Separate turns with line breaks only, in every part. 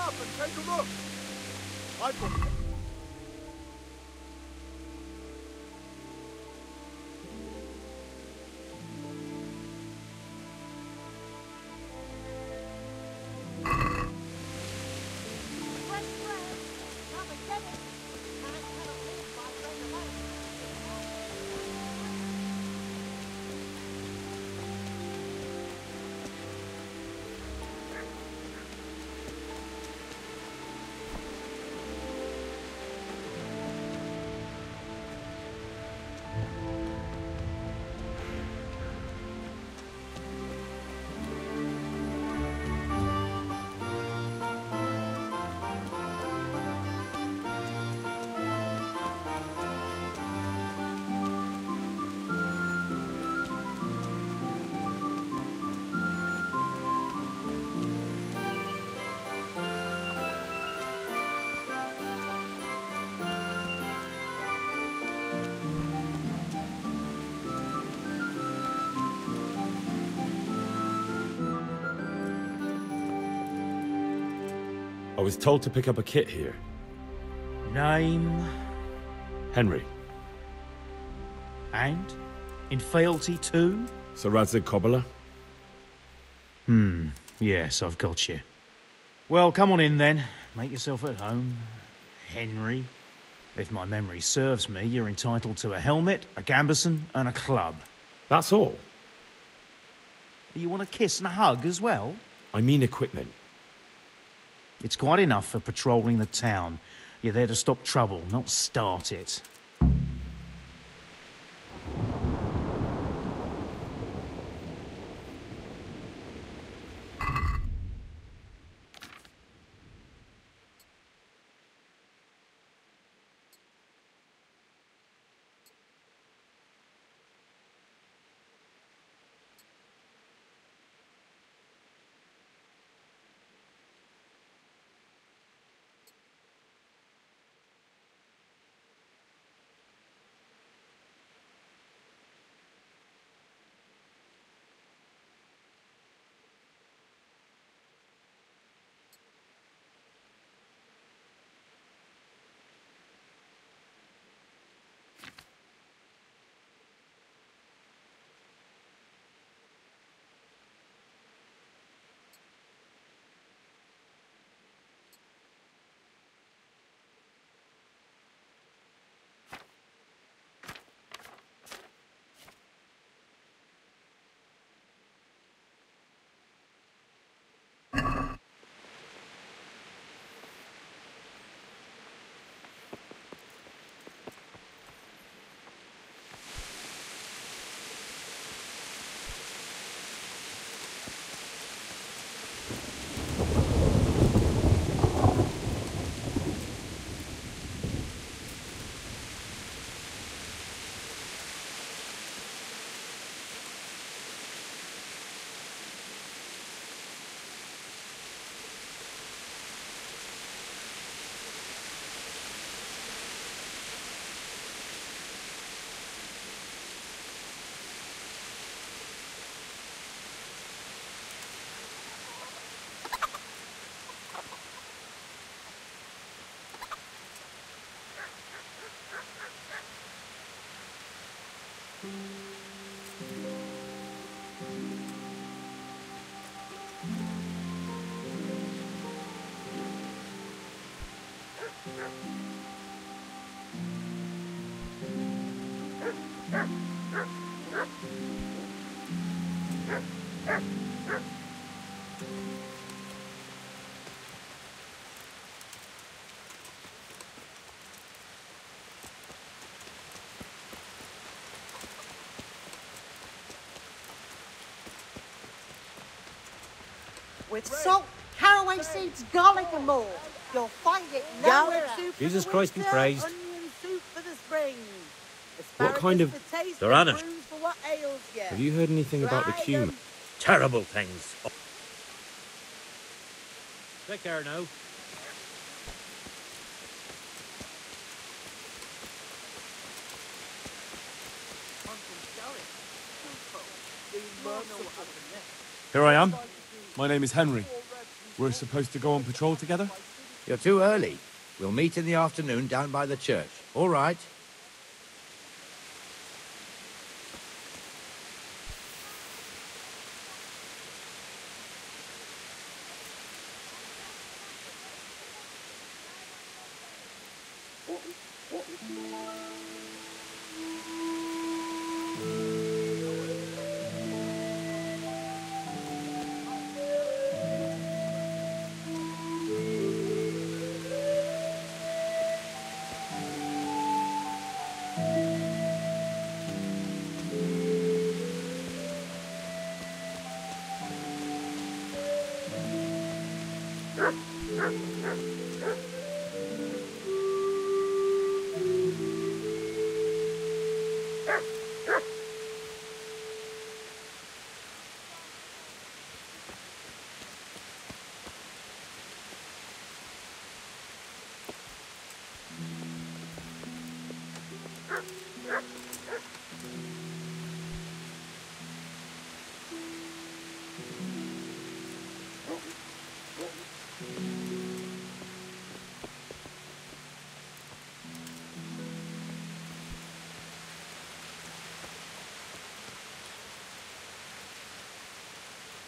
up and take a look. I've got...
I was told to pick up a kit here.
Name?
Henry.
And? In fealty too?
Sir Radzig Cobbler?
Yes, I've got you. Well, come on in then. Make yourself at home. Henry. If my memory serves me, you're entitled to a helmet, a gambeson, and a club.
That's all?
You want a kiss and a hug as well?
I mean equipment.
It's quite enough for patrolling the town. You're there to stop trouble, not start it.
With salt, caraway seeds, garlic and more. You'll find it nowhere else.
Jesus Christ be praised.
Onion soup for the spring.
What kind of...
For taste
They're
and
honest.
prunes for what ails you.
Have you heard anything about the
Try
cumin?
them.
Terrible things. Take care now.
Here I am. My name is Henry. We're supposed to go on patrol together?
You're too early. We'll meet in the afternoon down by the church. All right?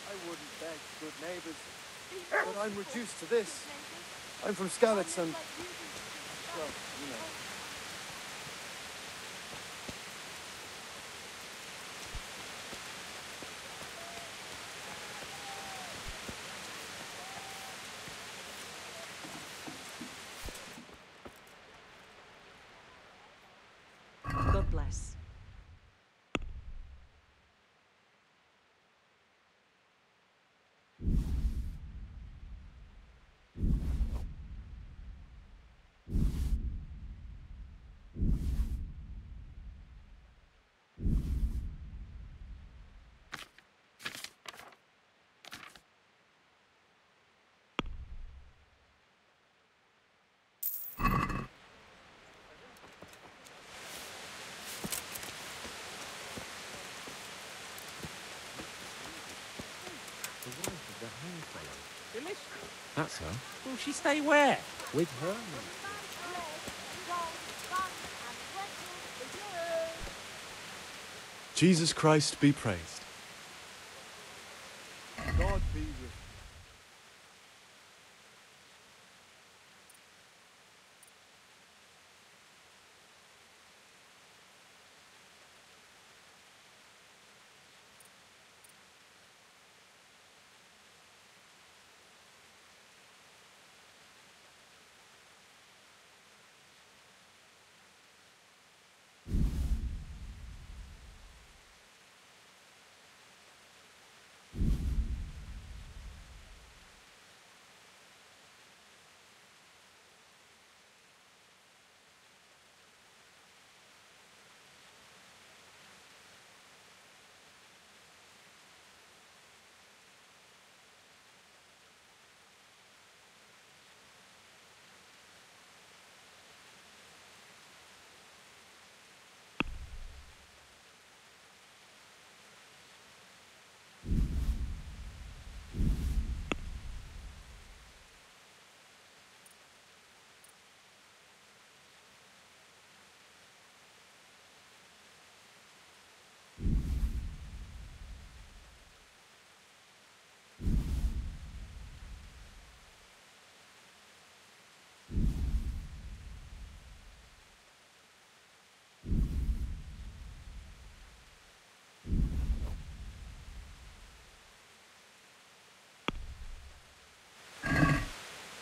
I wouldn't beg good neighbours, but I'm reduced to this. I'm from Skalitz and, well, you know.
God bless.
That's her.
Will she stay where?
With her?
Jesus Christ be praised. God be with you.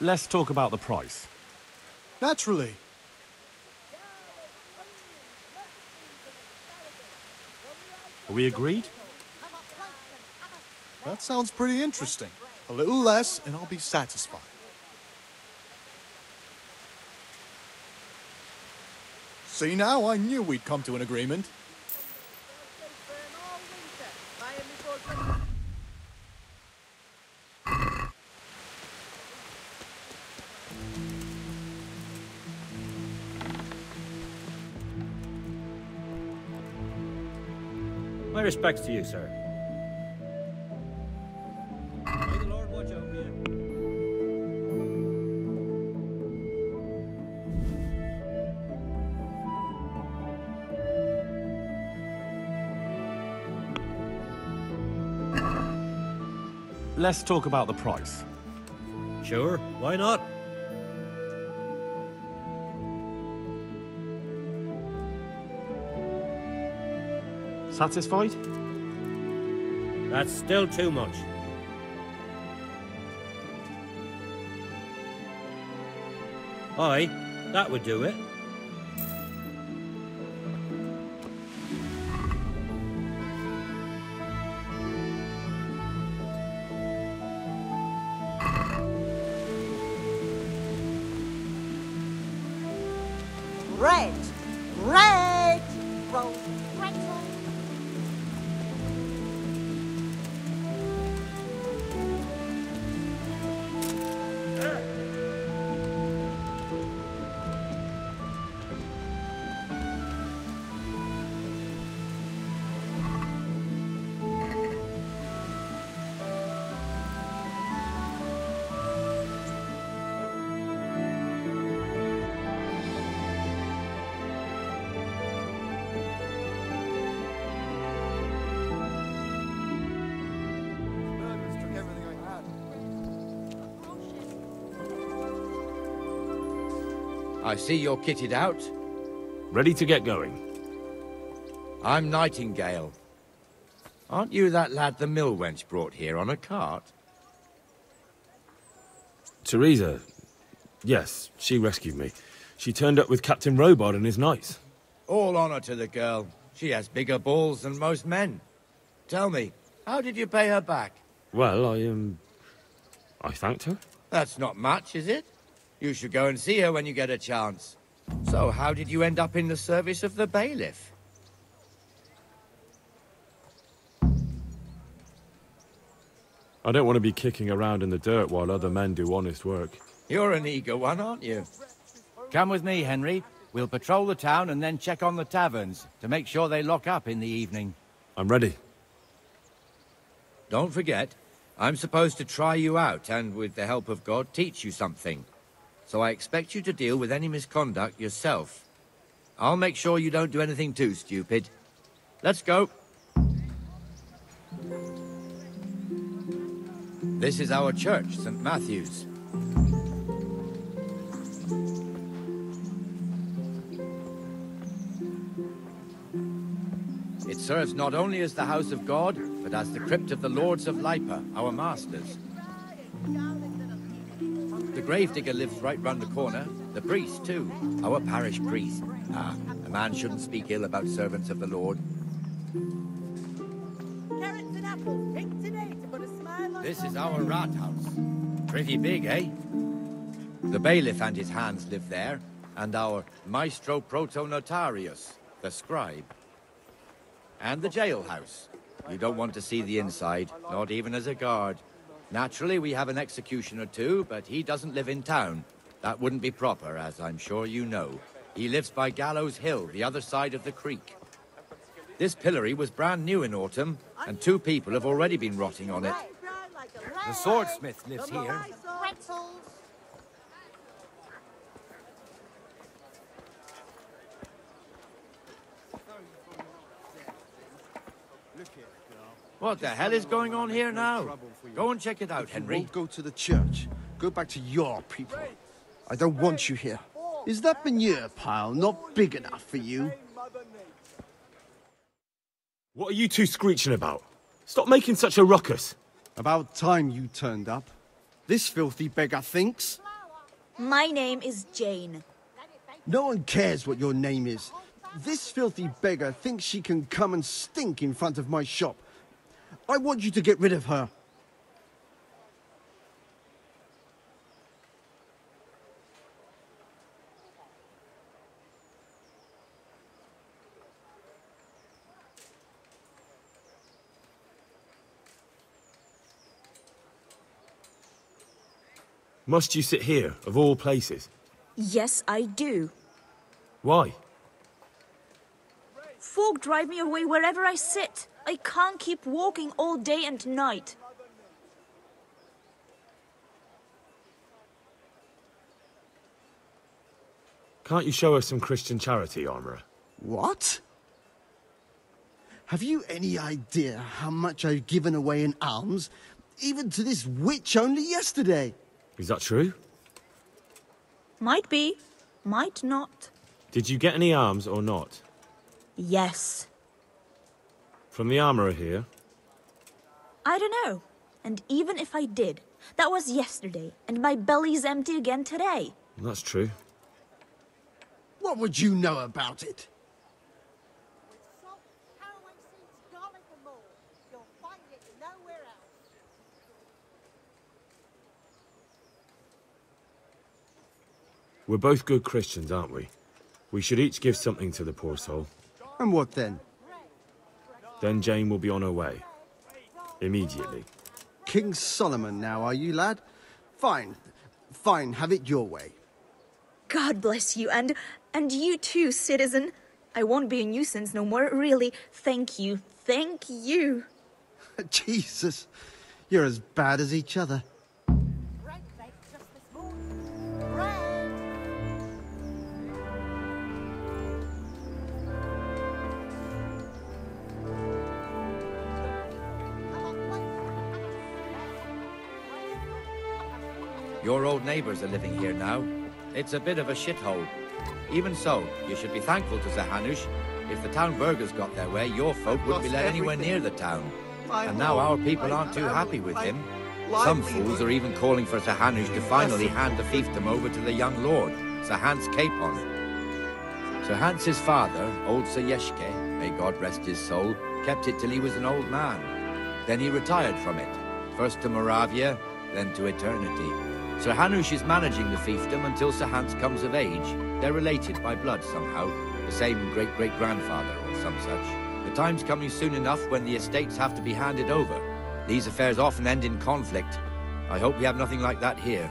Let's talk about the price.
Naturally.
Are we agreed?
That sounds pretty interesting. A little less and I'll be satisfied. See now, I knew we'd come to an agreement.
My respects to you, sir. May the Lord watch over you.
Let's talk about the price.
Sure, why not?
Satisfied?
That's still too much. Aye, that would do it.
Red, red, rose, red,
Murderers took everything I had.
I see you're kitted out.
Ready to get going.
I'm Nightingale. Aren't you that lad the mill wench brought here on a cart?
Teresa. Yes, she rescued me. She turned up with Captain Robard and his knights.
All honor to the girl. She has bigger balls than most men. Tell me, how did you pay her back?
Well, I thanked her.
That's not much, is it? You should go and see her when you get a chance. So, how did you end up in the service of the bailiff?
I don't want to be kicking around in the dirt while other men do honest work.
You're an eager one, aren't you?
Come with me, Henry. We'll patrol the town and then check on the taverns to make sure they lock up in the evening.
I'm ready.
Don't forget, I'm supposed to try you out and, with the help of God, teach you something. So I expect you to deal with any misconduct yourself. I'll make sure you don't do anything too stupid. Let's go. This is our church, St. Matthew's. It serves not only as the house of God, but as the crypt of the Lords of Lipa, our masters. The gravedigger lives right round the corner. The priest, too. Our parish priest. Ah, a man shouldn't speak ill about servants of the Lord.
carrots and apples, pink today to put a smile on.
This is our rat house. Pretty big, eh? The bailiff and his hands live there, and our maestro protonotarius, the scribe. And the jailhouse. You don't want to see the inside, not even as a guard. Naturally, we have an executioner too, but he doesn't live in town. That wouldn't be proper, as I'm sure you know. He lives by Gallows Hill, the other side of the creek. This pillory was brand new in autumn, and 2 people have already been rotting on it.
The swordsmith lives here.
Pretzels.
What the hell is going on here now? Go and check it out, Henry.
Won't go to the church. Go back to your people. I don't want you here. Is that manure pile not big enough for you?
What are you two screeching about? Stop making such a ruckus.
About time you turned up. This filthy beggar thinks.
My name is Jane.
No one cares what your name is. This filthy beggar thinks she can come and stink in front of my shop. I want you to get rid of her.
Must you sit here, of all places?
Yes, I do.
Why?
Folk drive me away wherever I sit. I can't keep walking all day and night.
Can't you show us some Christian charity, Armourer?
What? Have you any idea how much I've given away in alms? even to this witch only yesterday.
Is that true?
Might be, might not.
Did you get any arms or not?
Yes.
From the armourer here?
I don't know. And even if I did, that was yesterday, and my belly's empty again today.
That's true.
What would you know about it?
Salt, caraway seeds, garlic and more. You'll find it nowhere else.
We're both good Christians, aren't we? We should each give something to the poor soul.
And what then?
Then Jane will be on her way. Immediately.
King Solomon now, are you, lad? Fine. Fine, have it your way.
God bless you, and you too, citizen. I won't be a nuisance no more, really. Thank you, thank you.
Jesus, you're as bad as each other.
Bread baked just this morning. Bread.
Your old neighbours are living here now. It's a bit of a shithole. Even so, you should be thankful to Zahanush. If the town burghers got their way, your folk wouldn't be let anywhere near the town. And now our people aren't too happy with him. Some fools are even calling for Zahanush to finally hand the fiefdom over to the young lord, Sir Hans Capon. Sir Hans's father, old Sir Yeshke, may God rest his soul, kept it till he was an old man. Then he retired from it, first to Moravia, then to eternity. Sir Hanush is managing the fiefdom until Sir Hans comes of age. They're related by blood somehow, the same great-great-grandfather or some such. The time's coming soon enough when the estates have to be handed over. These affairs often end in conflict. I hope we have nothing like that here.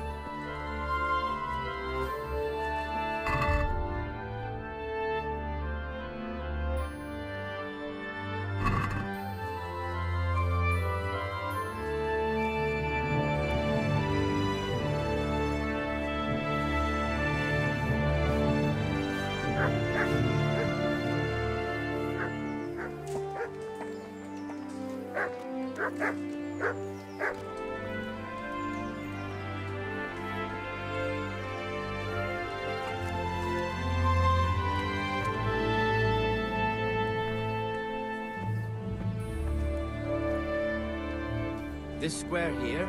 This square here,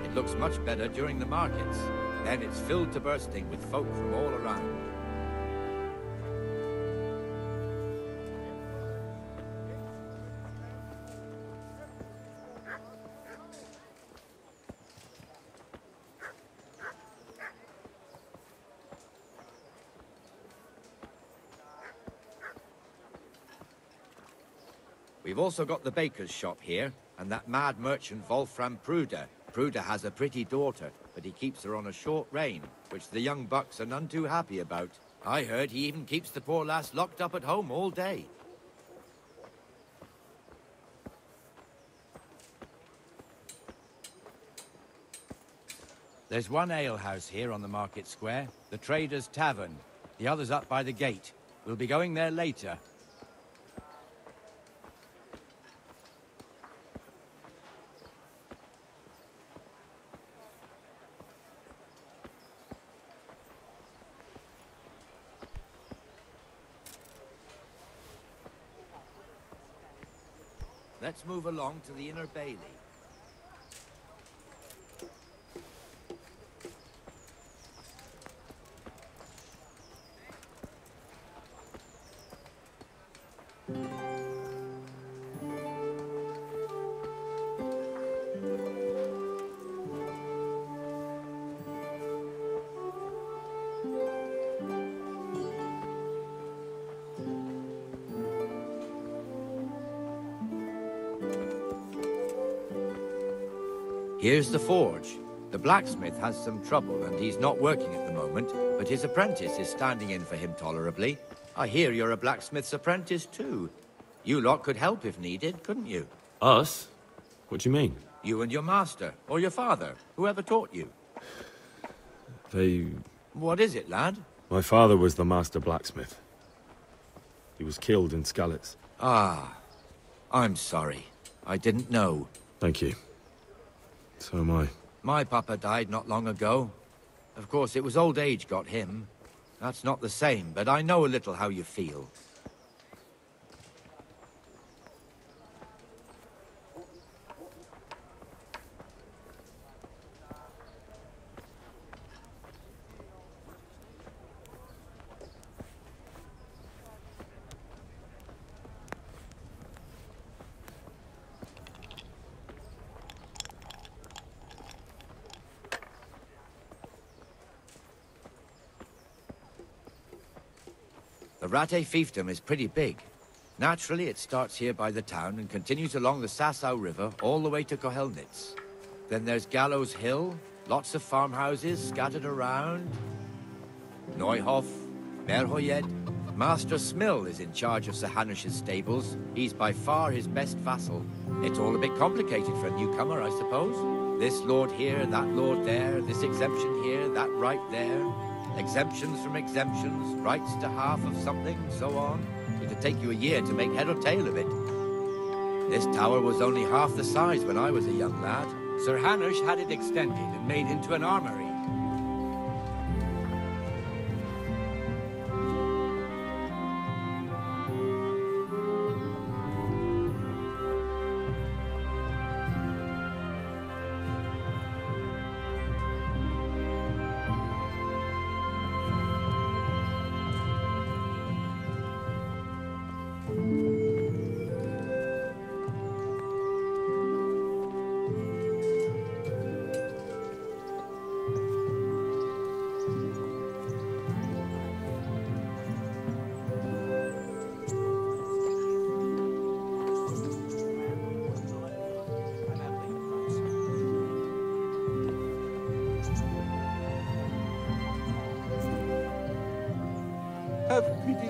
it looks much better during the markets. Then it's filled to bursting with folk from all around. We've also got the baker's shop here, and that mad merchant Wolfram Pruder. Pruder has a pretty daughter, but he keeps her on a short rein, which the young bucks are none too happy about. I heard he even keeps the poor lass locked up at home all day. There's one alehouse here on the market square, the Trader's Tavern. The other's up by the gate. We'll be going there later. Let's move along to the Inner Bailey. Here's the forge. The blacksmith has some trouble and he's not working at the moment, but his apprentice is standing in for him tolerably. I hear you're a blacksmith's apprentice too. You lot could help if needed, couldn't you?
Us? What do you mean?
You and your master, or your father, whoever taught you. What is it, lad?
My father was the master blacksmith. He was killed in Skalitz.
Ah, I'm sorry. I didn't know.
Thank you. So am I.
My papa died not long ago. Of course, it was old age got him. That's not the same, but I know a little how you feel. The Rattay fiefdom is pretty big. Naturally, it starts here by the town and continues along the Sasau River all the way to Kohelnitz. Then there's Gallows Hill, lots of farmhouses scattered around. Neuhof, Merhoyed. Master Smill is in charge of Sir Hanush's stables. He's by far his best vassal. It's all a bit complicated for a newcomer, I suppose. This lord here, that lord there, this exemption here, that right there. Exemptions from exemptions, rights to half of something, so on. It'd take you a year to make head or tail of it. This tower was only half the size when I was a young lad. Sir Hanush had it extended and made into an armory.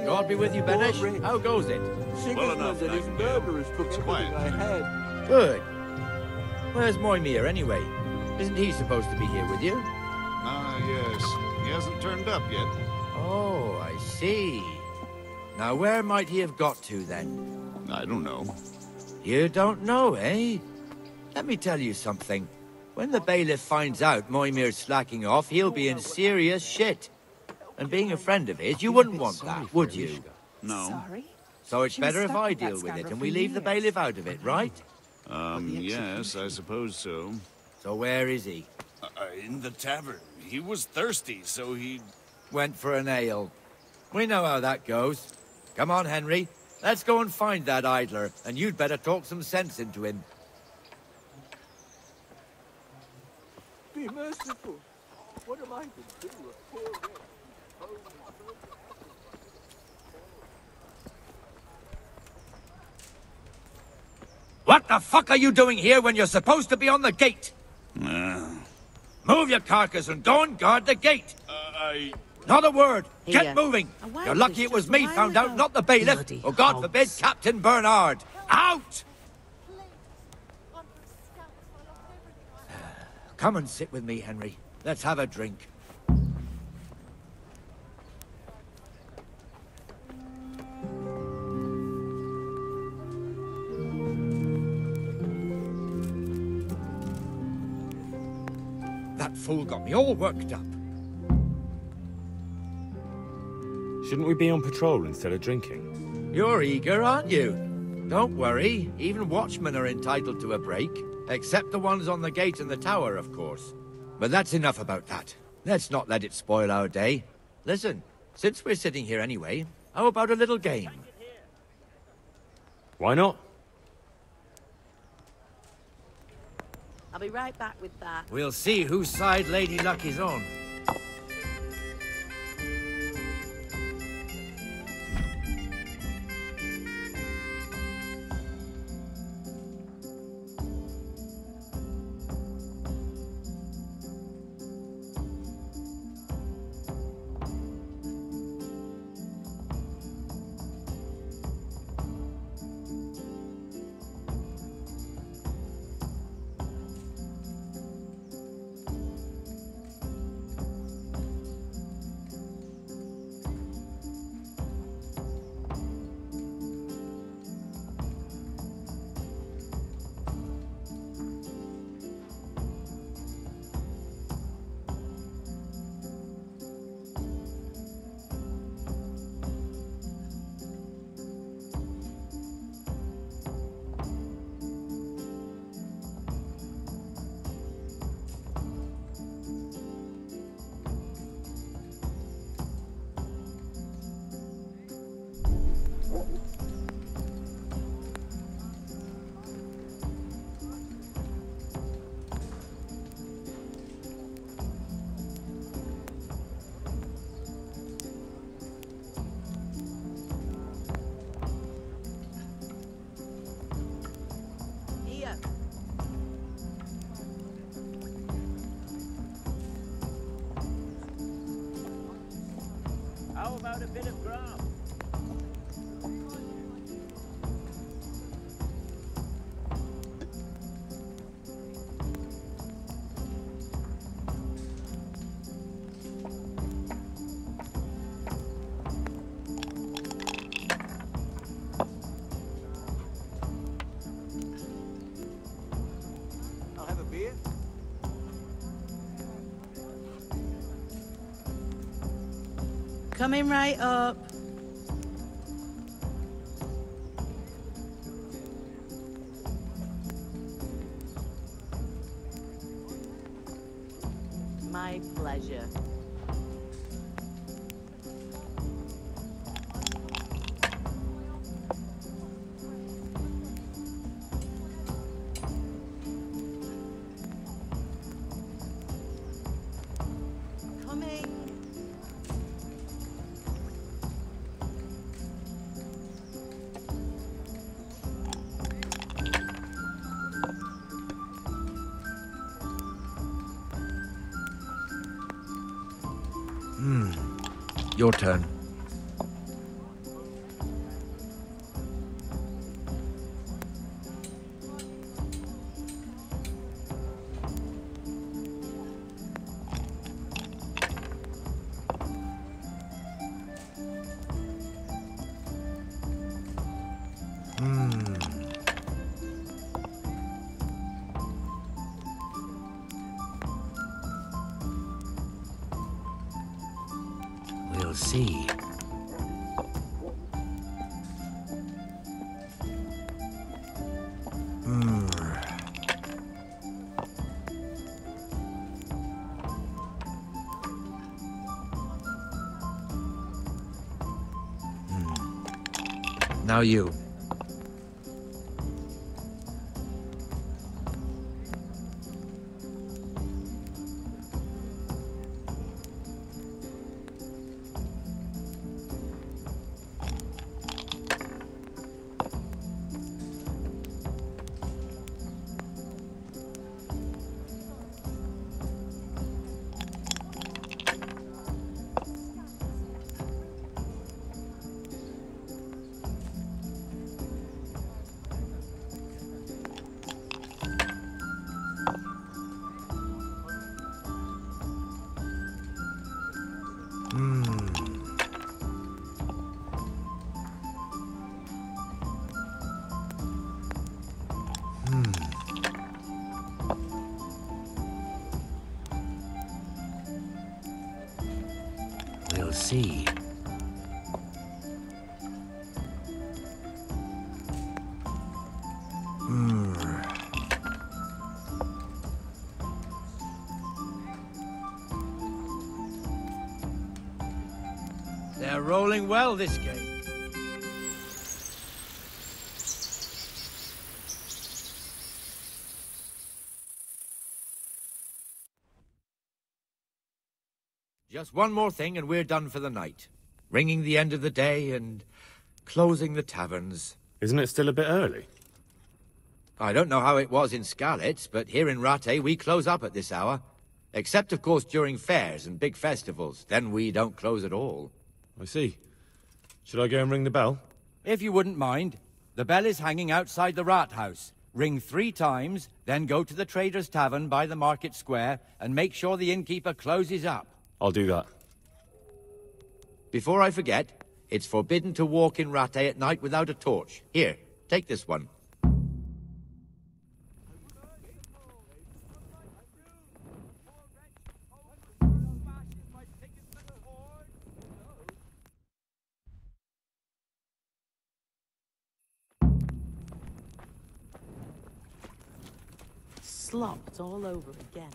God be with you, Benesh. How goes it?
Well enough, that his murderers took everything I had.
Good. Where's Moimir, anyway? Isn't he supposed to be here with you?
Ah, yes. He hasn't turned up yet.
Oh, I see. Now, where might he have got to, then?
I don't know.
You don't know, eh? Let me tell you something. When the bailiff finds out Moimir's slacking off, he'll be in serious shit. And being a friend of his, you wouldn't want that, would you?
No.
Sorry?
So it's better if I deal with it and we leave the bailiff out of it, right?
Yes, I suppose so.
So where is he?
In the tavern. He was thirsty, so he...
Went for an ale. We know how that goes. Come on, Henry. Let's go and find that idler, and you'd better talk some sense into him.
Be merciful. What am I to do? A poor wretch.
What the fuck are you doing here when you're supposed to be on the gate? Move your carcass and go and guard the gate. Not a word. Get moving. You're lucky it was me found out, not the bailiff. Or God forbid, Captain Bernard. Out! Come and sit with me, Henry. Let's have a drink. That fool got me all worked up.
Shouldn't we be on patrol instead of drinking?
You're eager, aren't you? Don't worry. Even watchmen are entitled to a break. Except the ones on the gate and the tower, of course. But that's enough about that. Let's not let it spoil our day. Listen, since we're sitting here anyway, how about a little game?
Why not?
I'll be right back with that.
We'll see whose side Lady Luck is on.
a bit of grub.
I'll have a beer.
Coming right up. My pleasure. Coming.
Your turn. We'll see. Now you. We'll see.
They're rolling well this game. Just one more thing and we're done for the night. Ringing the end of the day and closing the taverns.
Isn't it still a bit early?
I don't know how it was in Skalitz, but here in Rattay we close up at this hour. Except, of course, during fairs and big festivals. Then we don't close at all.
I see. Should I go and ring the bell?
If you wouldn't mind. The bell is hanging outside the rat house. Ring 3 times, then go to the Trader's Tavern by the market square and make sure the innkeeper closes up.
I'll do that.
Before I forget, it's forbidden to walk in Rattay at night without a torch. Here, take this one.
Slopped all over again.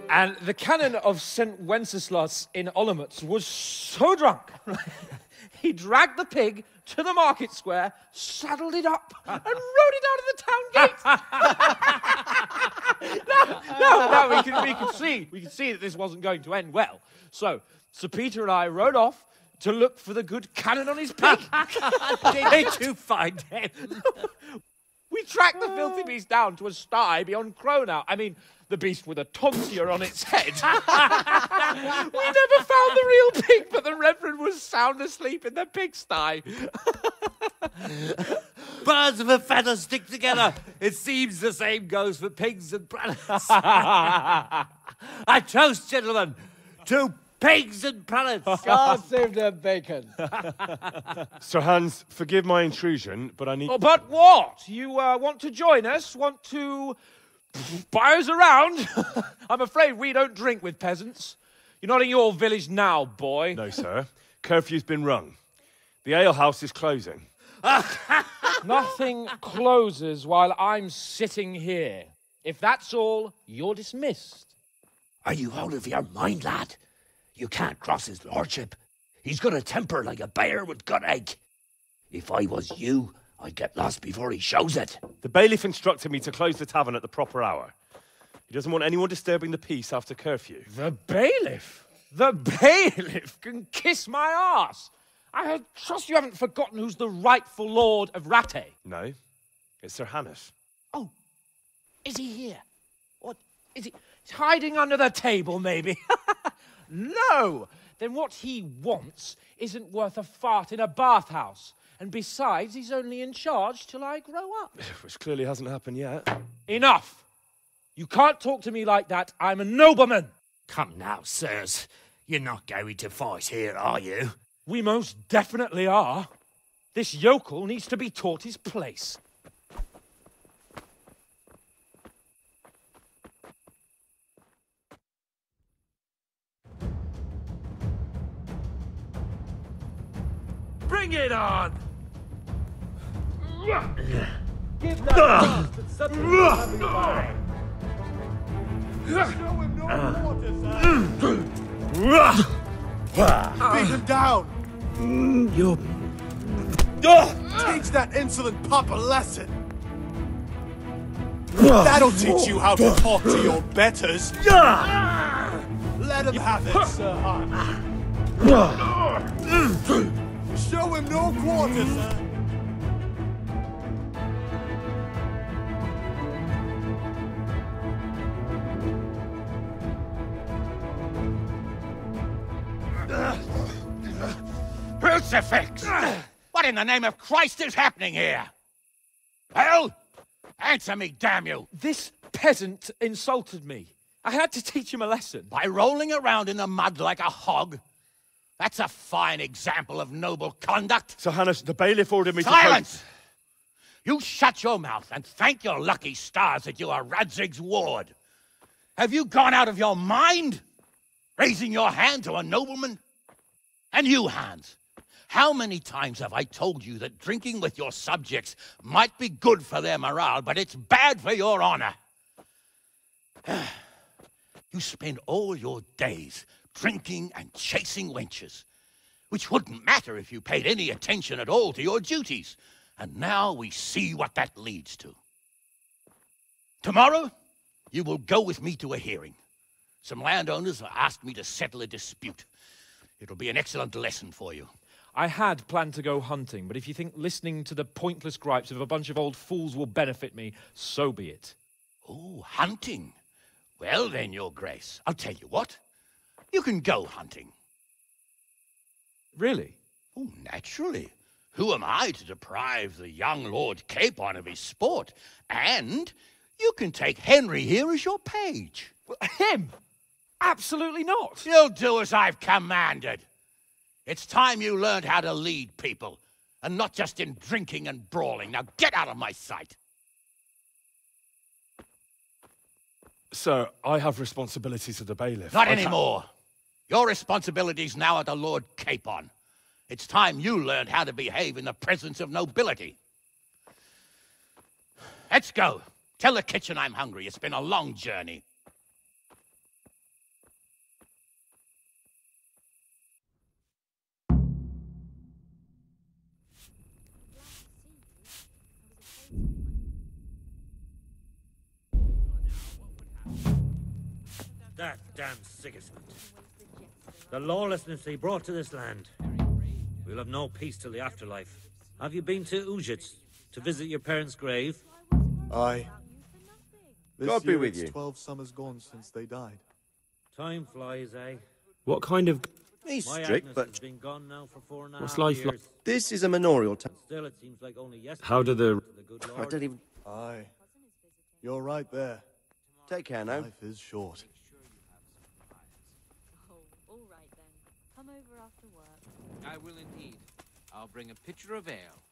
And the canon of St. Wenceslas in Olomouc was so drunk, he dragged the pig to the market square, saddled it up, and rode it out of the town gate. No, we could see that this wasn't going to end well. So Sir Peter and I rode off to look for the good canon on his pig.
Did you find him?
We tracked the filthy beast down to a sty beyond Cronau. I mean, the beast with a tonsure on its head. We never found the real pig, but the Reverend was sound asleep in the pigsty.
Birds of a feather stick together. It seems the same goes for pigs and planets. I toast, gentlemen, to pigs and planets.
God save the bacon.
Sir Hans, forgive my intrusion, but I need...
Oh, but what? You want to join us? Want to buy us around? I'm afraid we don't drink with peasants. You're not in your village now, boy.
No, sir. Curfew's been rung. The alehouse is closing.
Nothing closes while I'm sitting here. If that's all, you're dismissed.
Are you out of your mind, lad? You can't cross his lordship. He's got a temper like a bear with gut ache. If I was you, I'd get lost before he shows it.
The bailiff instructed me to close the tavern at the proper hour. He doesn't want anyone disturbing the peace after curfew.
The bailiff? The bailiff can kiss my arse. I trust you haven't forgotten who's the rightful lord of Rattay.
No, it's Sir Hannes.
Oh, is he here? What, is he? He's hiding under the table, maybe? No! Then what he wants isn't worth a fart in a bathhouse. And besides, he's only in charge till I grow up.
Which clearly hasn't happened yet.
Enough! You can't talk to me like that. I'm a nobleman.
Come now, sirs. You're not going to fight here, are you?
We most definitely are. This yokel needs to be taught his place.
Bring it on!
Give that bastard something to have in mind.
Show him no quarter, sir. Beat him down.
You...
Teach that insolent pup a lesson. That'll teach you how to talk to your betters. Let him have it, Sir Hans. Show him no quarter, sir.
Crucifix! What in the name of Christ is happening here? Well, answer me, damn you!
This peasant insulted me. I had to teach him a lesson.
By rolling around in the mud like a hog? That's a fine example of noble conduct.
Sir Hannes, the bailiff ordered me to...
Silence! You shut your mouth and thank your lucky stars that you are Radzig's ward. Have you gone out of your mind? Raising your hand to a nobleman? And you, Hans, how many times have I told you that drinking with your subjects might be good for their morale, but it's bad for your honor? You spend all your days drinking and chasing wenches, which wouldn't matter if you paid any attention at all to your duties. And now we see what that leads to. Tomorrow, you will go with me to a hearing. Some landowners have asked me to settle a dispute. It'll be an excellent lesson for you.
I had planned to go hunting, but if you think listening to the pointless gripes of a bunch of old fools will benefit me, so be it.
Oh, hunting. Well then, Your Grace, I'll tell you what. You can go hunting.
Really?
Oh, naturally. Who am I to deprive the young Lord Capon of his sport? And you can take Henry here as your page.
Him? Absolutely not.
You'll do as I've commanded. It's time you learned how to lead people, and not just in drinking and brawling. Now get out of my sight.
Sir, I have responsibilities of the bailiff.
Not anymore. Your responsibilities now are to Lord Capon. It's time you learned how to behave in the presence of nobility. Let's go. Tell the kitchen I'm hungry. It's been a long journey.
That damn Sigismund. The lawlessness he brought to this land. We'll have no peace till the afterlife. Have you been to Ujits to visit your parents' grave?
Aye. This
God be
year
with
it's
you.
12 summers gone since they died.
Time flies, eh?
What kind of...
He's
My
strict,
Agnes
but
has been gone now for 4.5
What's life
years.
like?
this is a manorial town.
Still, it seems like only yesterday.
How do the...
the good
I
Lord.
don't even...
Aye. You're right there.
Take care now.
Life is short.
Oh, all right then. Come over after work.
I will indeed. I'll bring a pitcher of ale.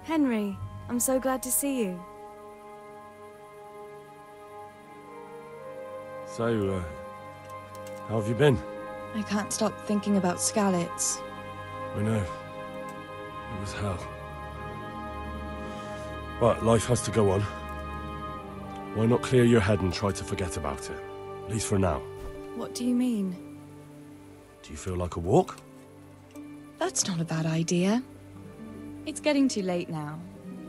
Henry, I'm so glad to see you.
So, how have you been?
I can't stop thinking about Skalitz.
I know. It was hell. But life has to go on. Why not clear your head and try to forget about it? At least for now.
What do you mean?
Do you feel like a walk?
That's not a bad idea. It's getting too late now.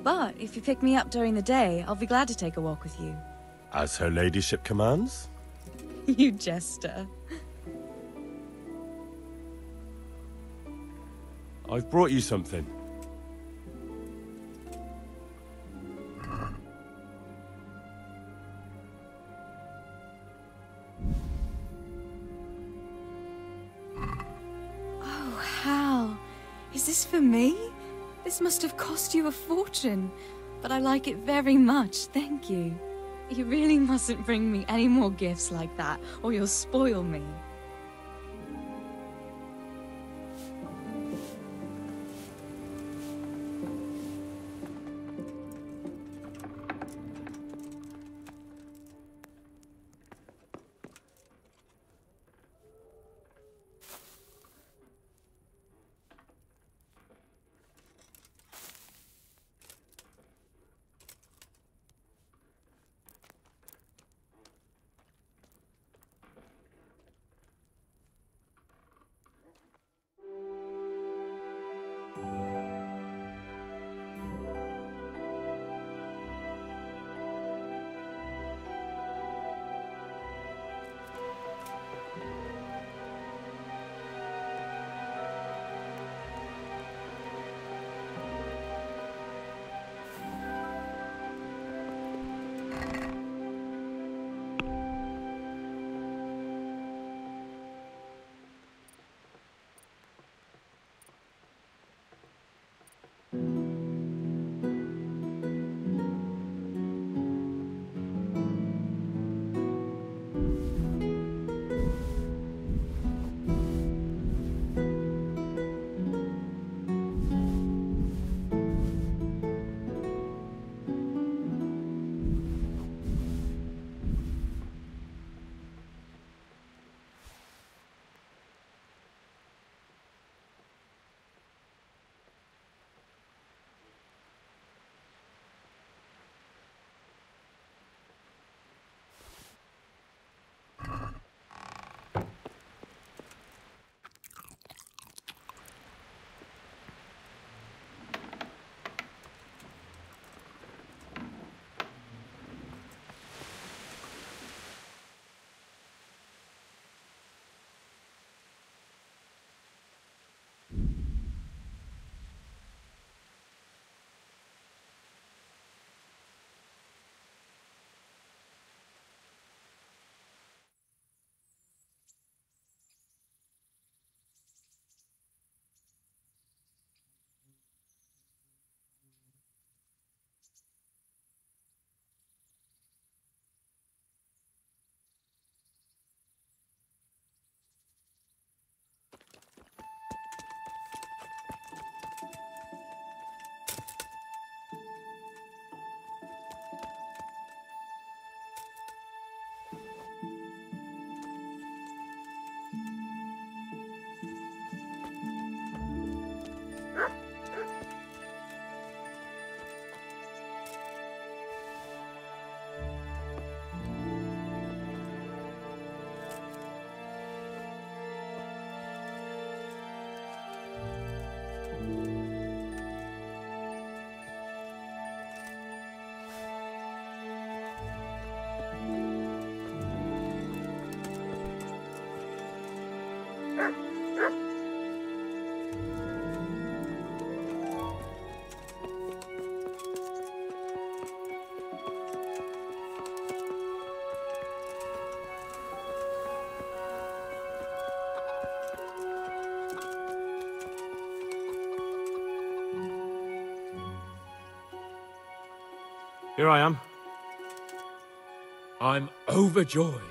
But if you pick me up during the day, I'll be glad to take a walk with you.
As her ladyship commands?
You jester.
I've brought you something.
Oh, Hal. Is this for me? This must have cost you a fortune. But I like it very much, thank you. You really mustn't bring me any more gifts like that, or you'll spoil me.
Here I am. I'm overjoyed.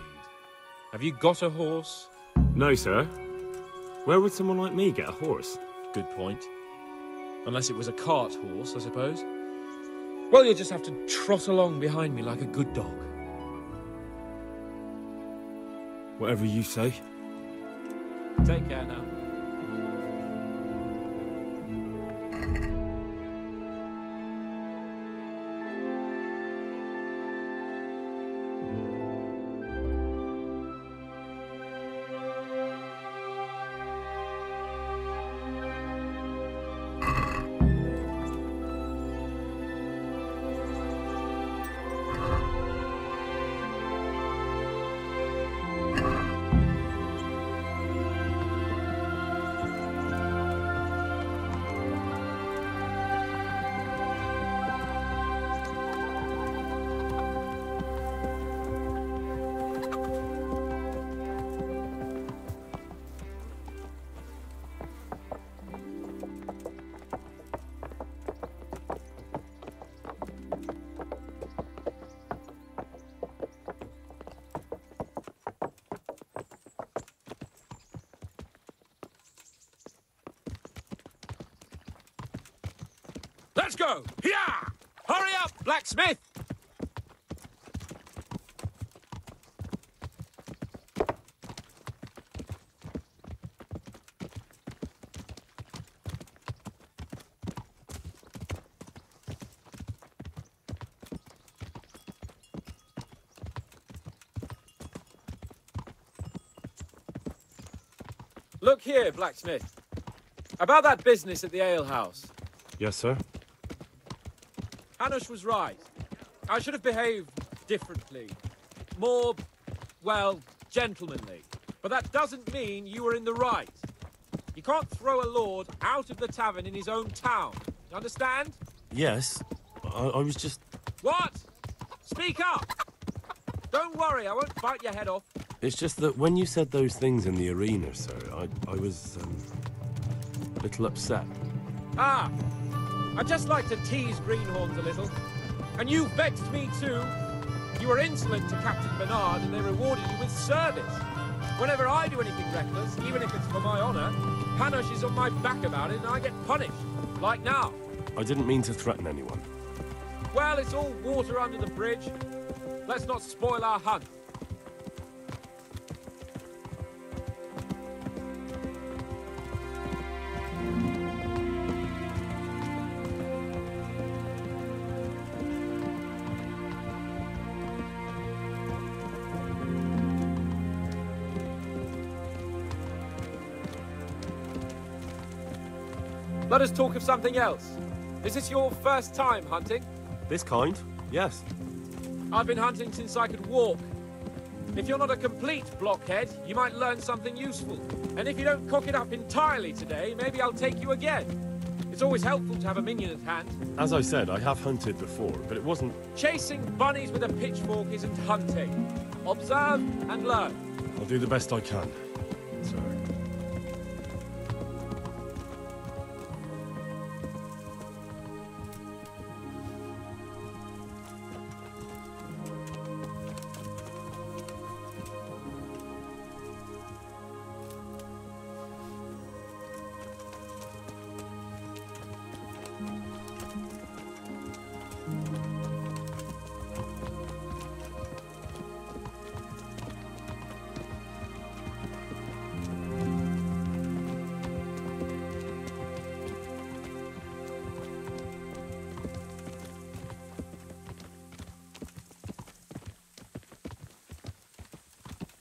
Have you got a horse?
No, sir. Where would someone like me get a horse?
Good point. Unless it was a cart horse, I suppose. Well, you'll just have to trot along behind me like a good dog.
Whatever you say.
Take care now. Let's go! Here! Hurry up, blacksmith! Look here, blacksmith. About that business at the alehouse.
Yes, sir?
Hanush was right. I should have behaved differently. More, well, gentlemanly. But that doesn't mean you were in the right. You can't throw a lord out of the tavern in his own town. You understand?
Yes. I was just...
What? Speak up! Don't worry, I won't bite your head off.
It's just that when you said those things in the arena, sir, I was, a little upset.
Ah! I just like to tease greenhorns a little. And you vexed me too. You were insolent to Captain Bernard and they rewarded you with service. Whenever I do anything reckless, even if it's for my honour, Hanush is on my back about it and I get punished. Like now.
I didn't mean to threaten anyone.
Well, it's all water under the bridge. Let's not spoil our hunt. Let us talk of something else. Is this your first time hunting?
This kind? Yes.
I've been hunting since I could walk. If you're not a complete blockhead, you might learn something useful. And if you don't cock it up entirely today, maybe I'll take you again. It's always helpful to have a minion at hand.
As I said, I have hunted before, but it wasn't...
Chasing bunnies with a pitchfork isn't hunting. Observe and learn.
I'll do the best I can. Sorry.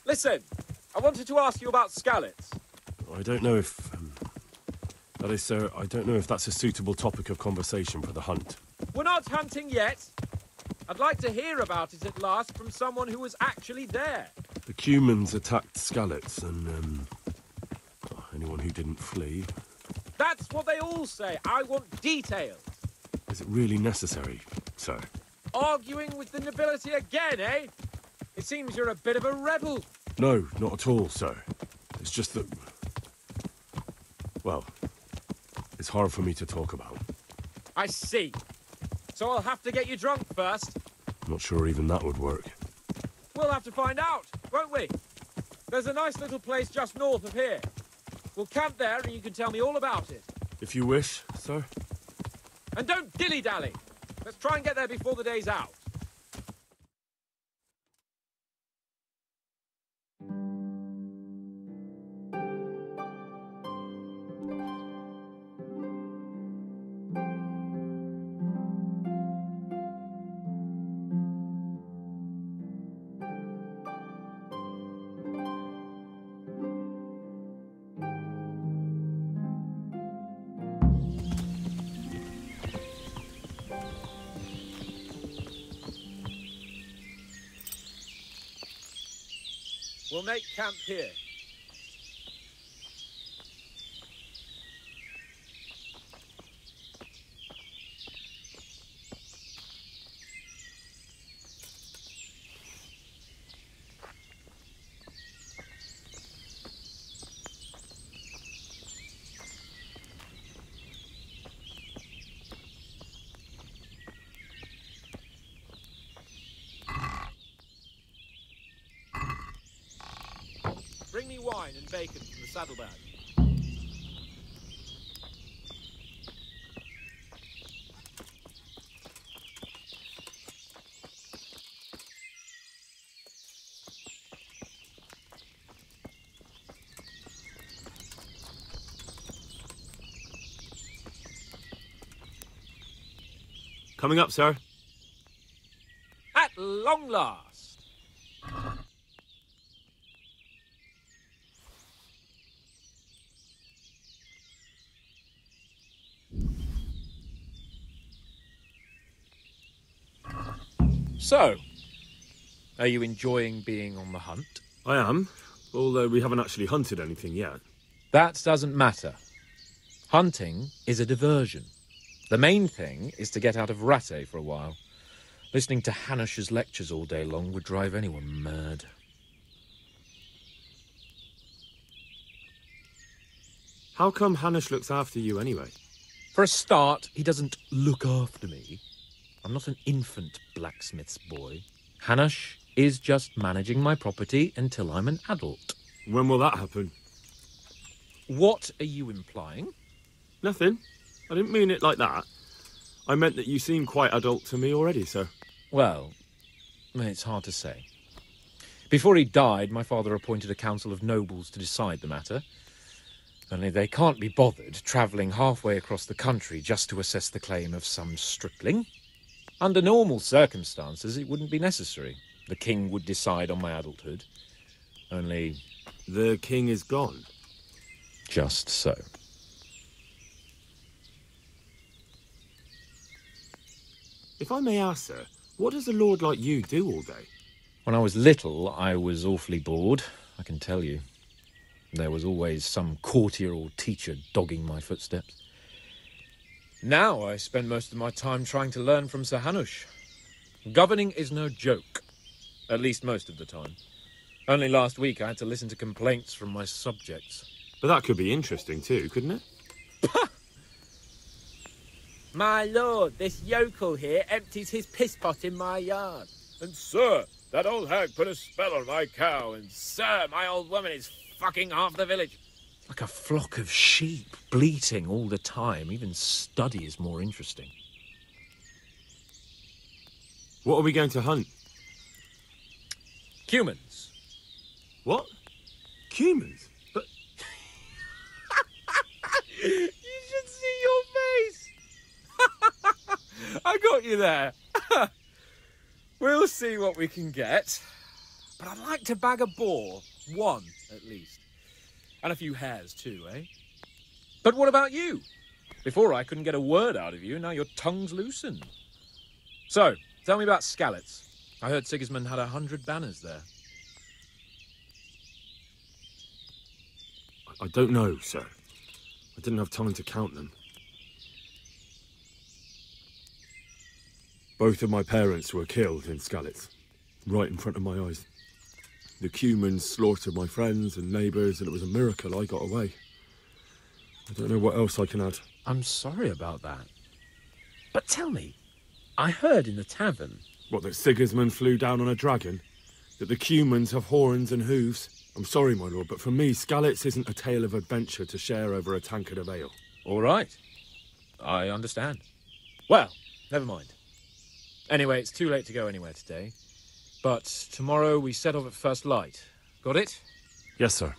Listen, I wanted to ask you about scallops.
I don't know if... that is, sir, I don't know if that's a suitable topic of conversation for the hunt.
We're not hunting yet. I'd like to hear about it at last from someone who was actually there.
The Cumans attacked Skalitz and, anyone who didn't flee.
That's what they all say. I want details.
Is it really necessary, sir?
Arguing with the nobility again, eh? It seems you're a bit of a rebel.
No, not at all, sir. It's just that... well, it's hard for me to talk about.
I see. So I'll have to get you drunk first.
Not sure even that would work.
We'll have to find out, won't we? There's a nice little place just north of here. We'll camp there and you can tell me all about it.
If you wish, sir.
And don't dilly-dally. Let's try and get there before the day's out. We'll make camp here. Bring me wine and bacon from the saddlebag.
Coming up, sir.
At long last.
So, are you enjoying being on the hunt?
I am, although we haven't actually hunted anything yet.
That doesn't matter. Hunting is a diversion. The main thing is to get out of Ratte for a while. Listening to Hanush's lectures all day long would drive anyone mad.
How come Hanush looks after you anyway?
For a start, he doesn't look after me. I'm not an infant blacksmith's boy. Hanush is just managing my property until I'm an adult.
When will that happen?
What are you implying?
Nothing. I didn't mean it like that. I meant that you seem quite adult to me already, sir.
Well, it's hard to say. Before he died, my father appointed a council of nobles to decide the matter. Only they can't be bothered travelling halfway across the country just to assess the claim of some stripling. Under normal circumstances, it wouldn't be necessary. The king would decide on my adulthood. Only...
The king is gone?
Just so.
If I may ask, sir, what does a lord like you do all day?
When I was little, I was awfully bored, I can tell you. There was always some courtier or teacher dogging my footsteps. Now I spend most of my time trying to learn from Sir Hanush. Governing is no joke, at least most of the time. Only last week I had to listen to complaints from my subjects.
But that could be interesting too, couldn't it?
My lord, this yokel here empties his piss pot in my yard.
And sir, that old hag put a spell on my cow, and sir, my old woman is fucking half the village.
Like a flock of sheep, bleating all the time. Even study is more interesting.
What are we going to hunt?
Cumans.
What? Cumans? But...
You should see your face! I got you there. We'll see what we can get. But I'd like to bag a boar. One, at least. And a few hares too, eh?
But what about you? Before I couldn't get a word out of you, now your tongue's loosened. So, tell me about Skalitz. I heard Sigismund had 100 banners there.
I don't know, sir. I didn't have time to count them. Both of my parents were killed in Skalitz, right in front of my eyes. The Cumans slaughtered my friends and neighbours, and it was a miracle I got away. I don't know what else I can add.
I'm sorry about that. But tell me, I heard in the tavern.
What, that Sigismund flew down on a dragon? That the Cumans have horns and hooves? I'm sorry, my lord, but for me, Skalitz isn't a tale of adventure to share over a tankard of ale.
All right. I understand. Well, never mind. Anyway, it's too late to go anywhere today. But tomorrow we set off at first light. Got it?
Yes, sir.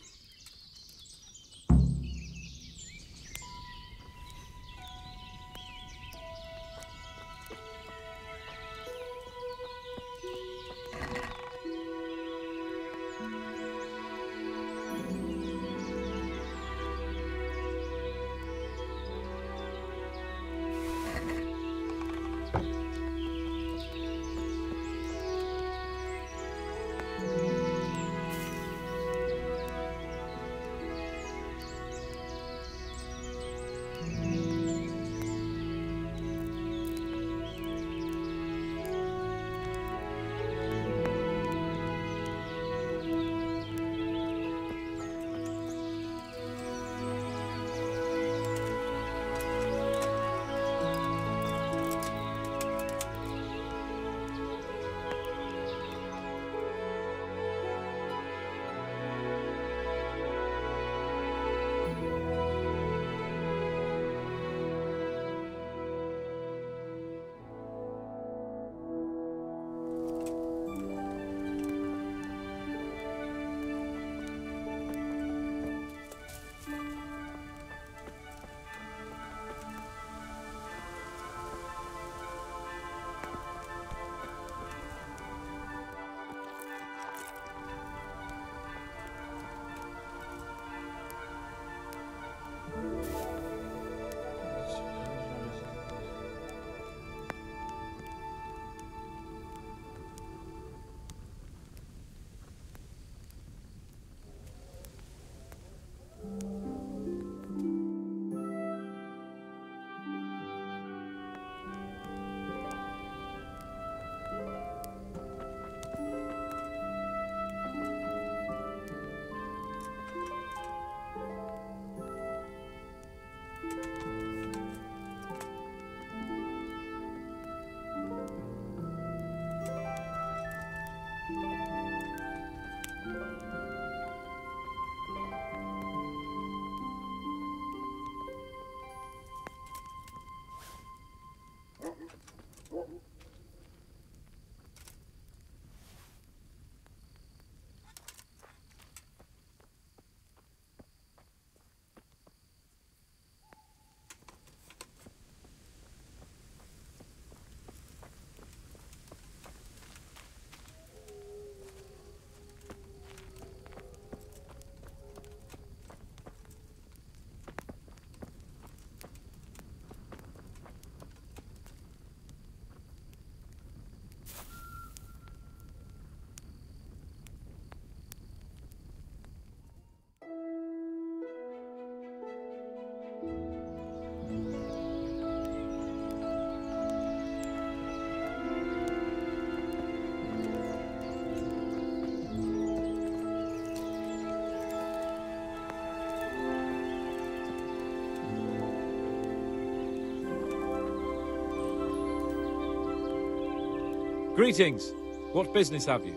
Greetings. What business have you?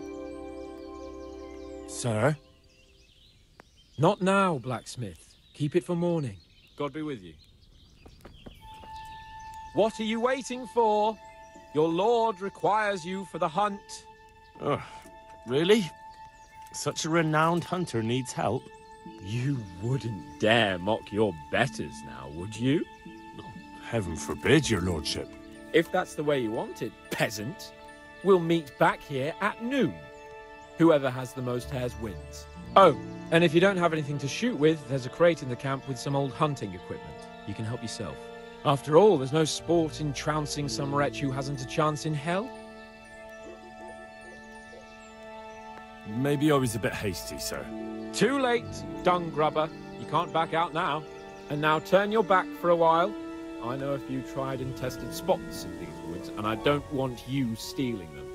Sir?
Not now, blacksmith. Keep it for morning. God be with you. What are you waiting for? Your lord requires you for the hunt.
Oh, really? Such a renowned hunter needs help.
You wouldn't dare mock your betters now, would you?
Heaven forbid, your lordship.
If that's the way you want it, peasant, we'll meet back here at noon. Whoever has the most hares wins. Oh, and if you don't have anything to shoot with, there's a crate in the camp with some old hunting equipment. You can help yourself. After all, there's no sport in trouncing some wretch who hasn't a chance in hell.
Maybe I was a bit hasty, sir.
Too late, dung grubber. You can't back out now. And now turn your back for a while. I know a few tried and tested spots in these woods, and I don't want you stealing them.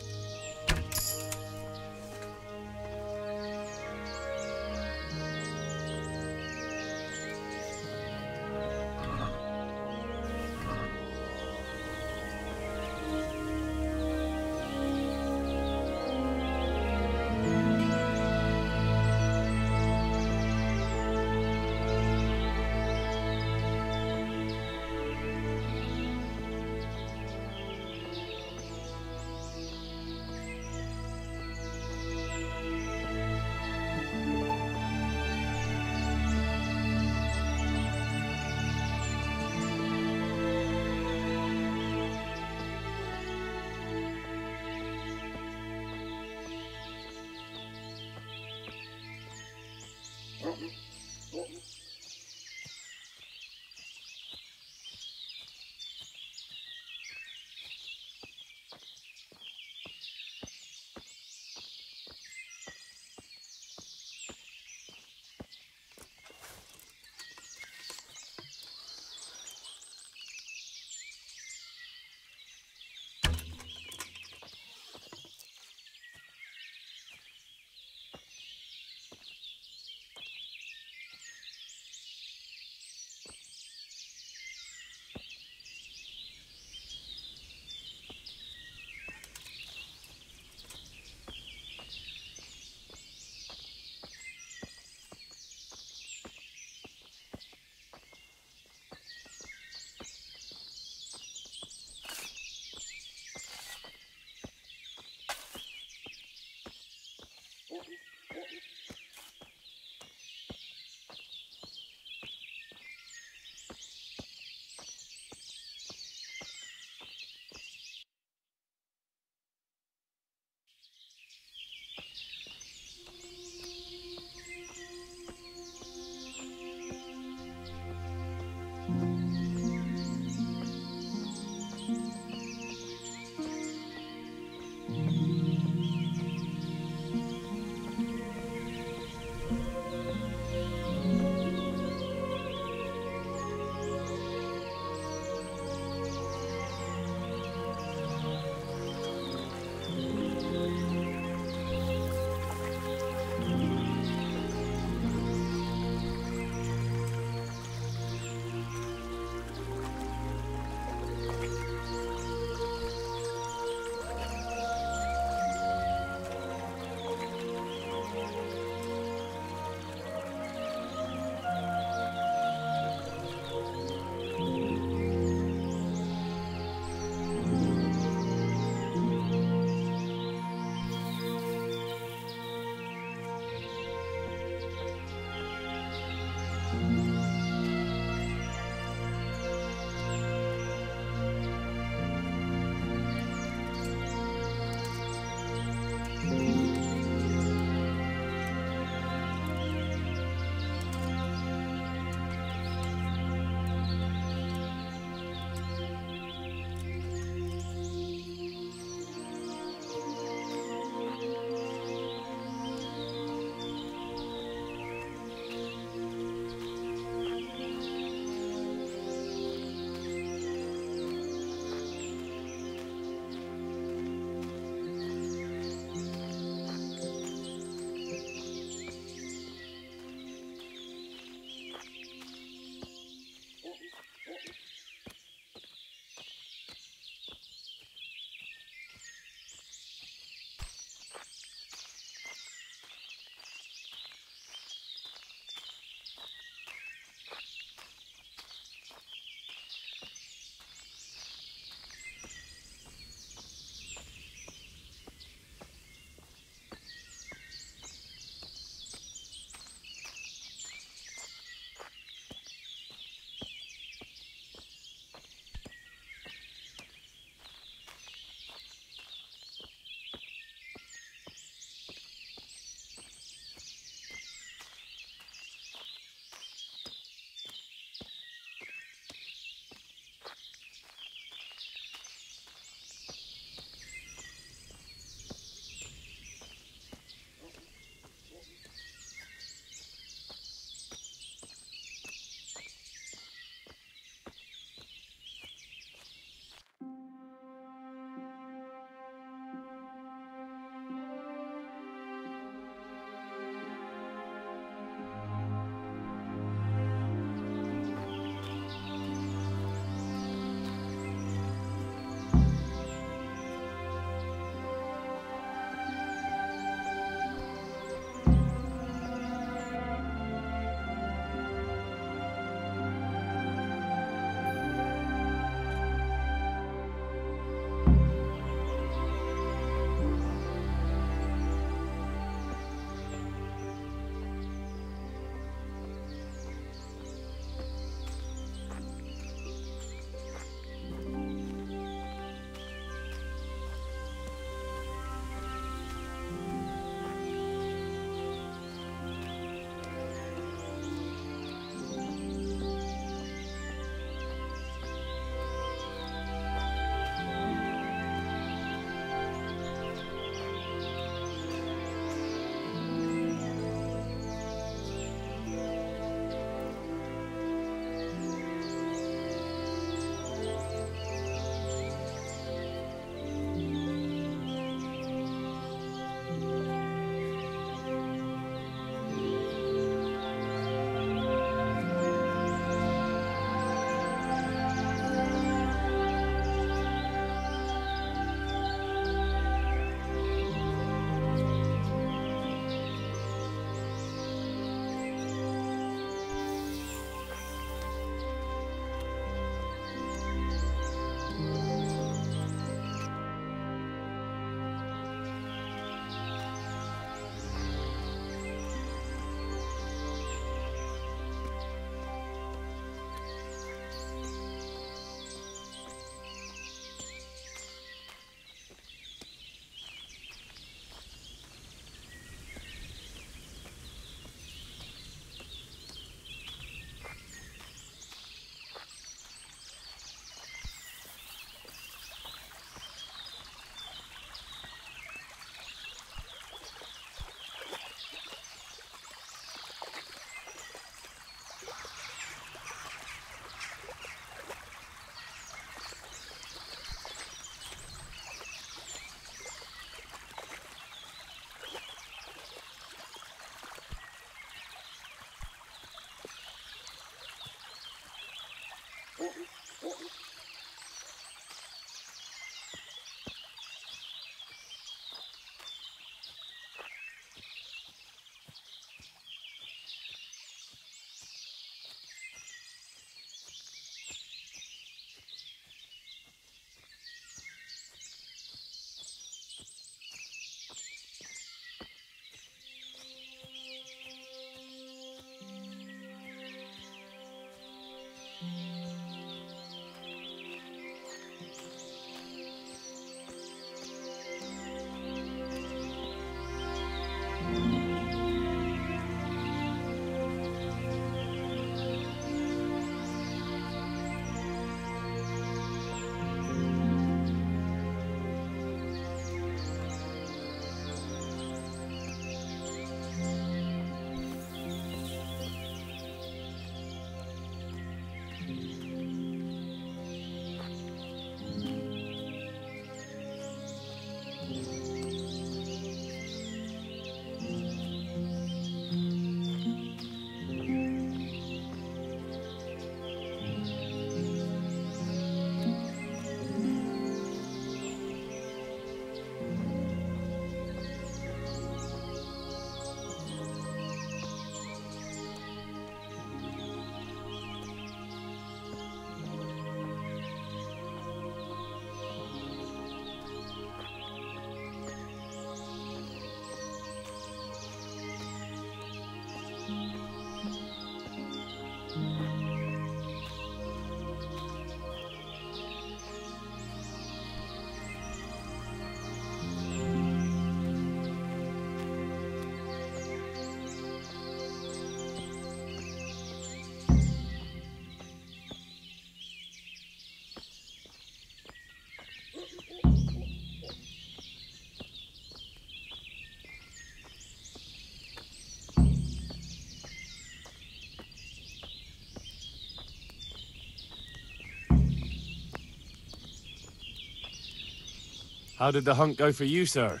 How did the hunt go for you, sir?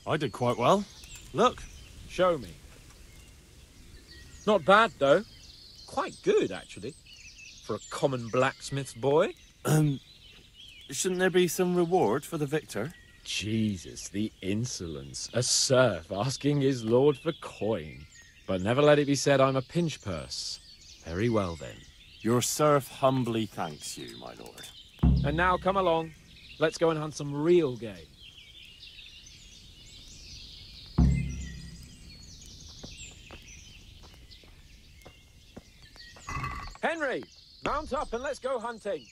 I did quite well. Look.
Show me. Not bad, though. Quite good, actually. For a common blacksmith's boy.
Shouldn't there be some reward for the victor?
Jesus, the insolence. A serf asking his lord for coin. But never let it be said I'm a pinch purse. Very well, then.
Your serf humbly thanks you, my lord.
And now, come along. Let's go and hunt some real game. Henry, mount up and let's go hunting.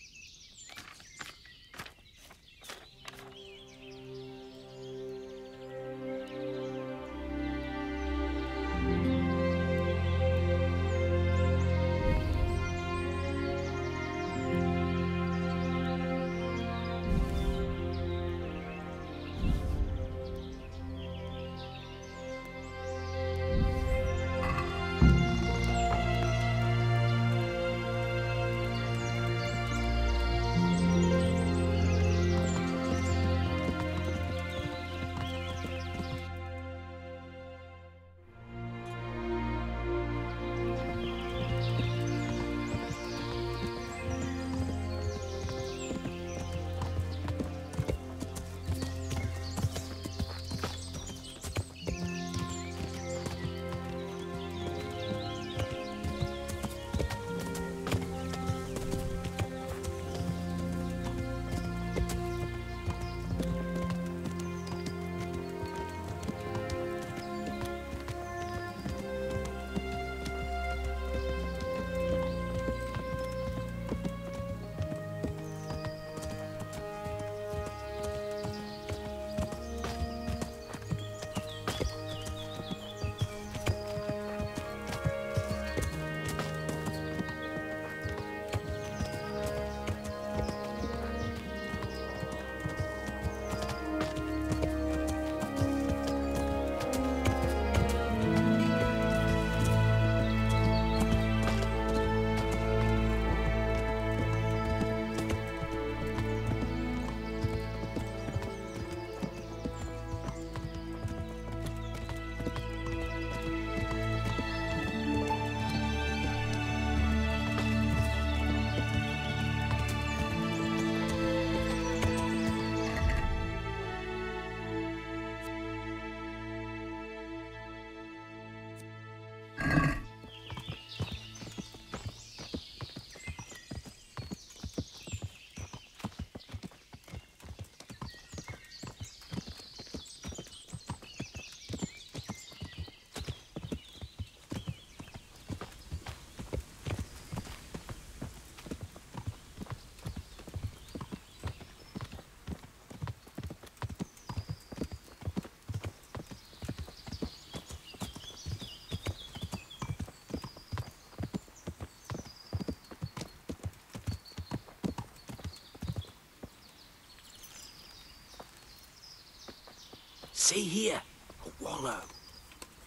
See here, a wallow.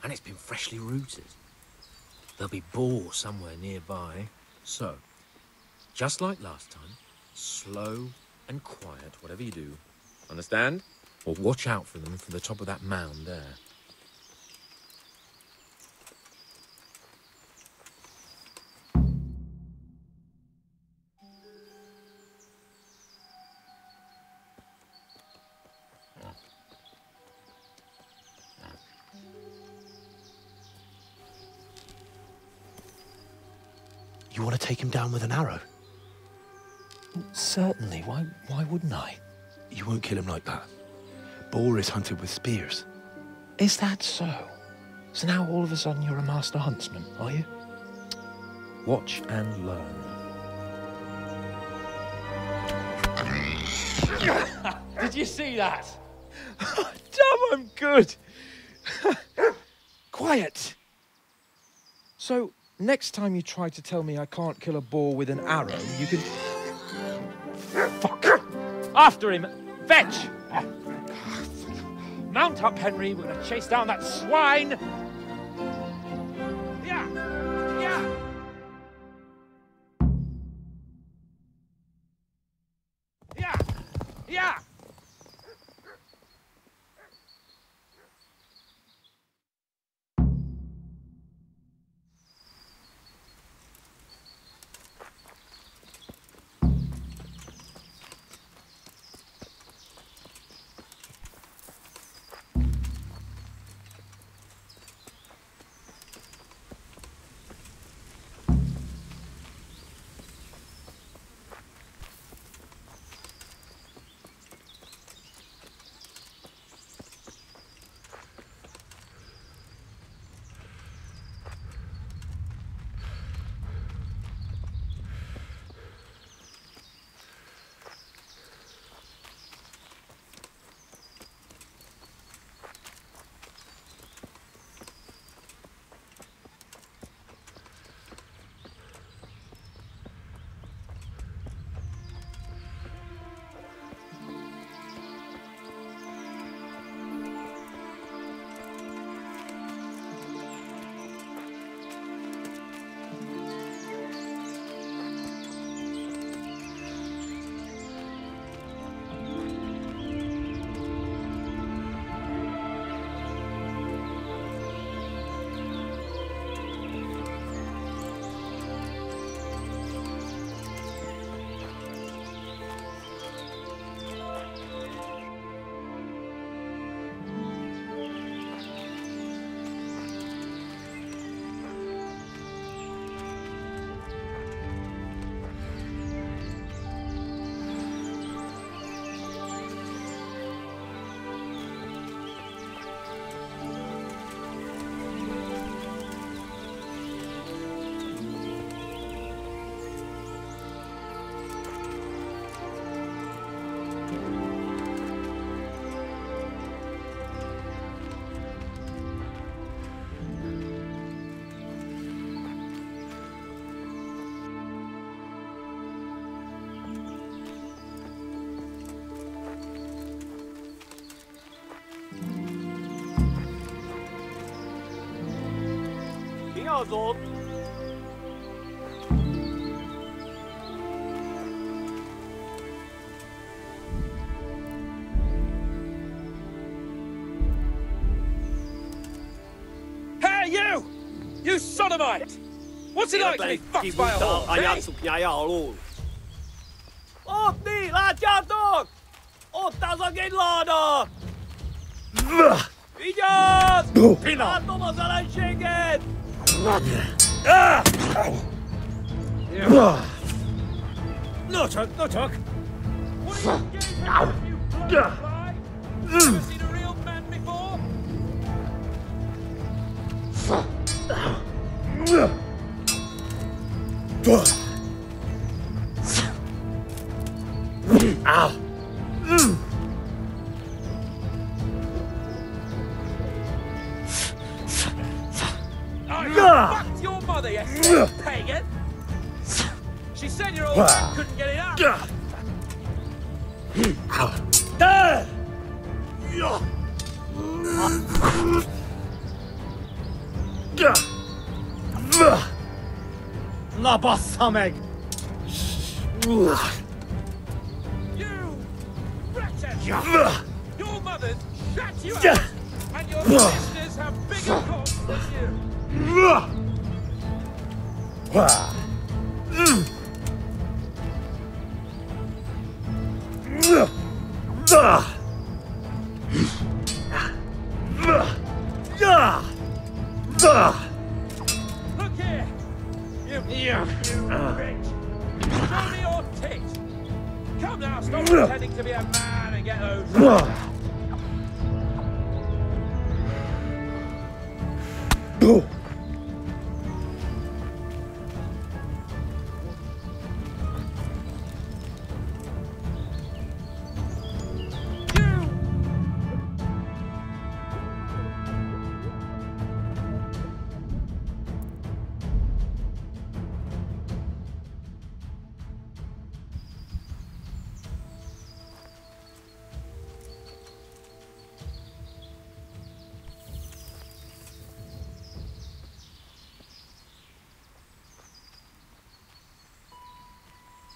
And it's been freshly rooted. There'll be boar somewhere nearby. So, just like last time, slow and quiet, whatever you do. Understand? Or watch out for them from the top of that mound there.
You want to take him down with an arrow? Certainly. Why wouldn't I? You won't kill him like that. Boar is hunted with spears. Is that so? So now all of a sudden you're a master huntsman, are you? Watch and learn. Did you see that? Damn, I'm good. Quiet. So, next time you try to tell me I can't kill a boar with an arrow, you can... Fuck! After him! Fetch! Mount up, Henry. We're going to chase down that swine! Yeah! Yeah! Yeah! Yeah!
Lord.
Hey, you! You sodomite! What's it like to be fucked by a whore?
Ot nii, látjátok! Ott az a gényláda! Vigyázz! Látom az ellenséget!
No csak, no csak! What are you gaping at, you bloody fly? Never seen a real man before?
Ow!
I fucked your mother, you pagan! She said your old man couldn't get it up!
Na bassza meg!
You wretched! Your mother's shut you out! And your sisters have bigger cocks than you! Look here! You bitch! Show me your tits! Come now, stop pretending to be a man and get those...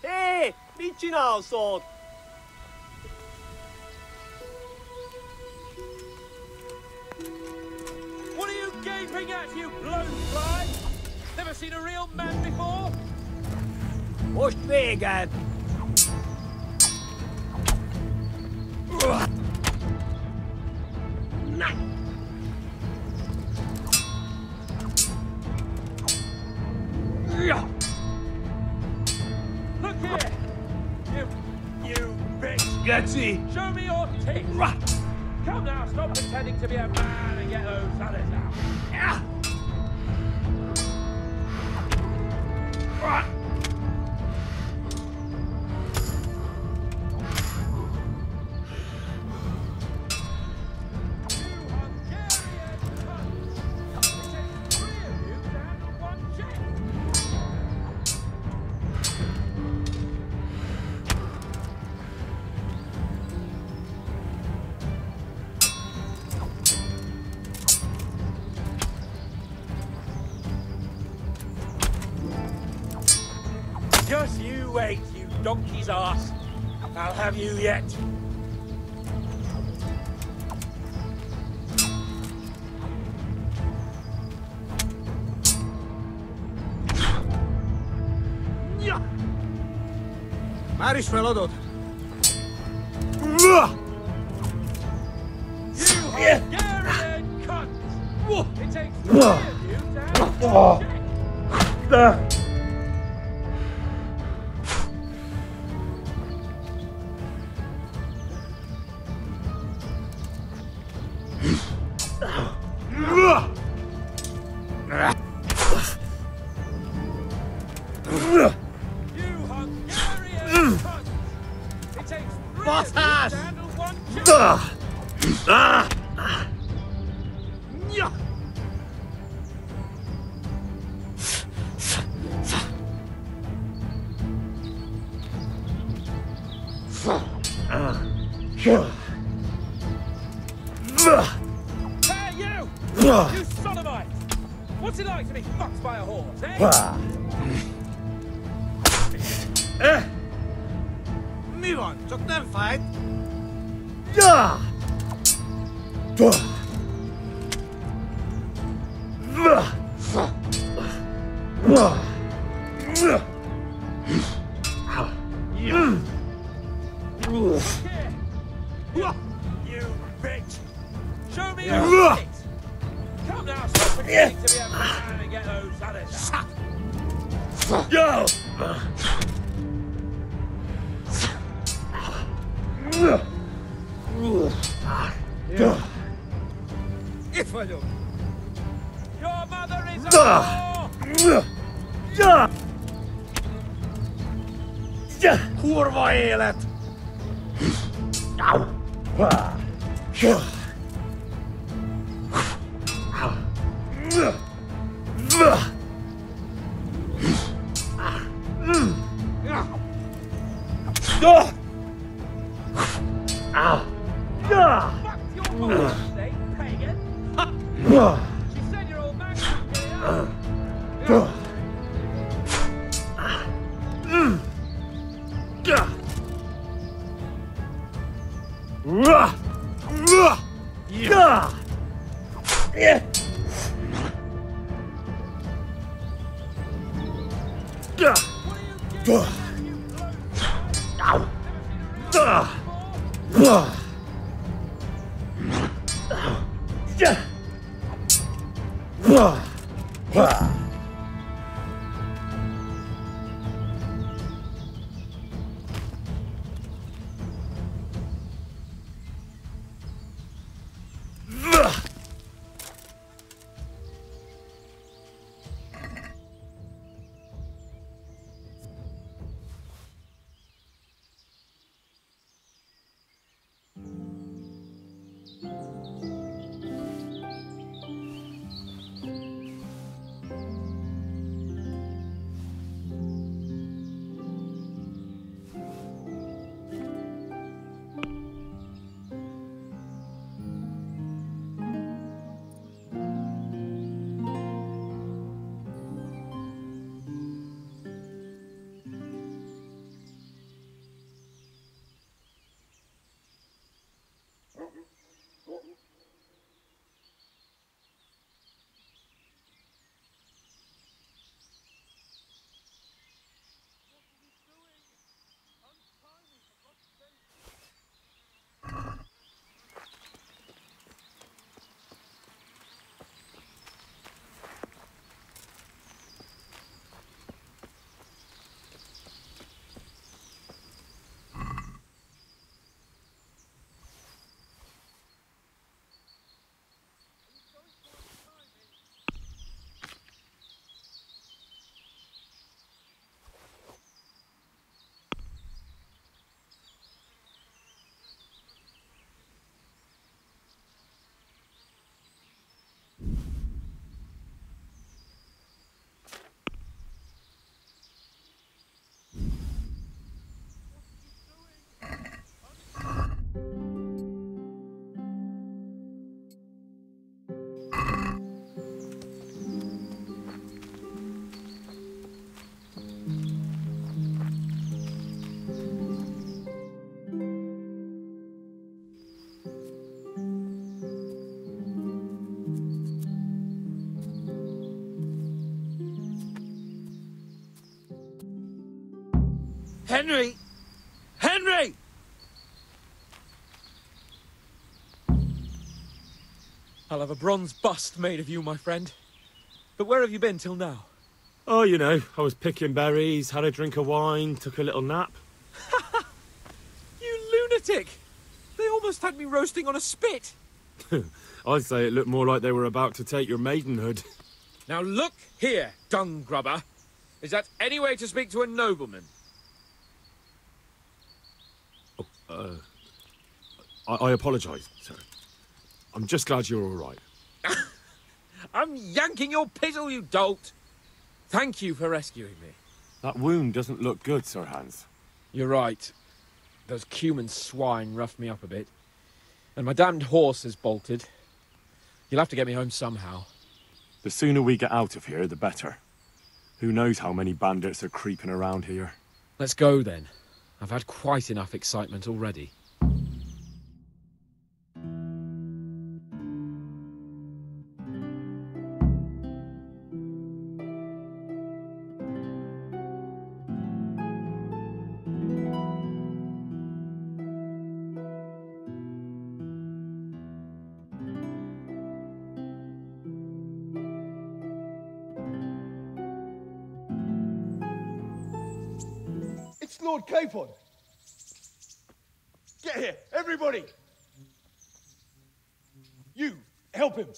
Hé! Mit csinálsz ott?
What are you gaping at, you blowfly? Never seen a real man before?
Most véged!
Look here! You bitch!
Getsy!
Show me your teeth! Come now, stop pretending to be a man and get those others out! Just you wait, you donkey's ass. I'll have you yet.
Már is feladod?
You Hungarian cunt! It takes three of you to have shit. Hey, you! You sodomite! What What's it like to be fucked by a horse, eh?
Move on, took them fight.
You bitch! Show me your feet! Come now, stop pretending to be a man and get those others out.
Go! If I don't.
Your mother is a whore!
Kurva élet!
She said your old man can't get it out.
Henry! Henry!
I'll have a bronze bust made of you, my friend. But where have you been till now?
Oh, you know, I was picking berries, had a drink of wine, took a little nap.
You lunatic! They almost had me roasting on a spit.
I'd say it looked more like they were about to take your maidenhood.
Now look here, dung grubber. Is that any way to speak to a nobleman?
I apologise, sir. I'm just glad you're all right.
I'm yanking your pizzle, you dolt! Thank you for rescuing me.
That wound doesn't look good, Sir Hans.
You're right. Those Cuman swine roughed me up a bit. And my damned horse is bolted. You'll have to get me home somehow.
The sooner we get out of here, the better. Who knows how many bandits are creeping around here.
Let's go then. I've had quite enough excitement already.
It's Lord Capon. Get here, everybody. You, help him.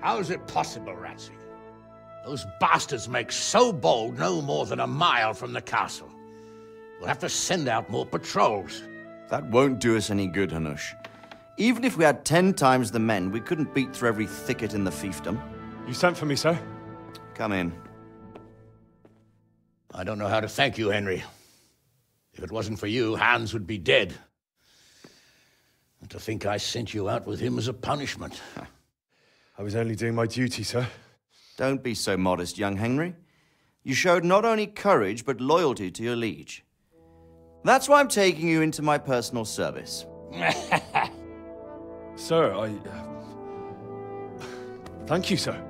How is it possible, Ratsy? Those bastards make so bold no more than a mile from the castle. We'll have to send out more patrols.
That won't do us any good, Hanush. Even if we had 10 times the men, we couldn't beat through every thicket in the fiefdom.
You sent for me, sir?
Come in.
I don't know how to thank you, Henry. If it wasn't for you, Hans would be dead. And to think I sent you out with him as a punishment.
I was only doing my duty, sir.
Don't be so modest, young Henry. You showed not only courage, but loyalty to your liege. That's why I'm taking you into my personal service.
Sir, Thank you, sir.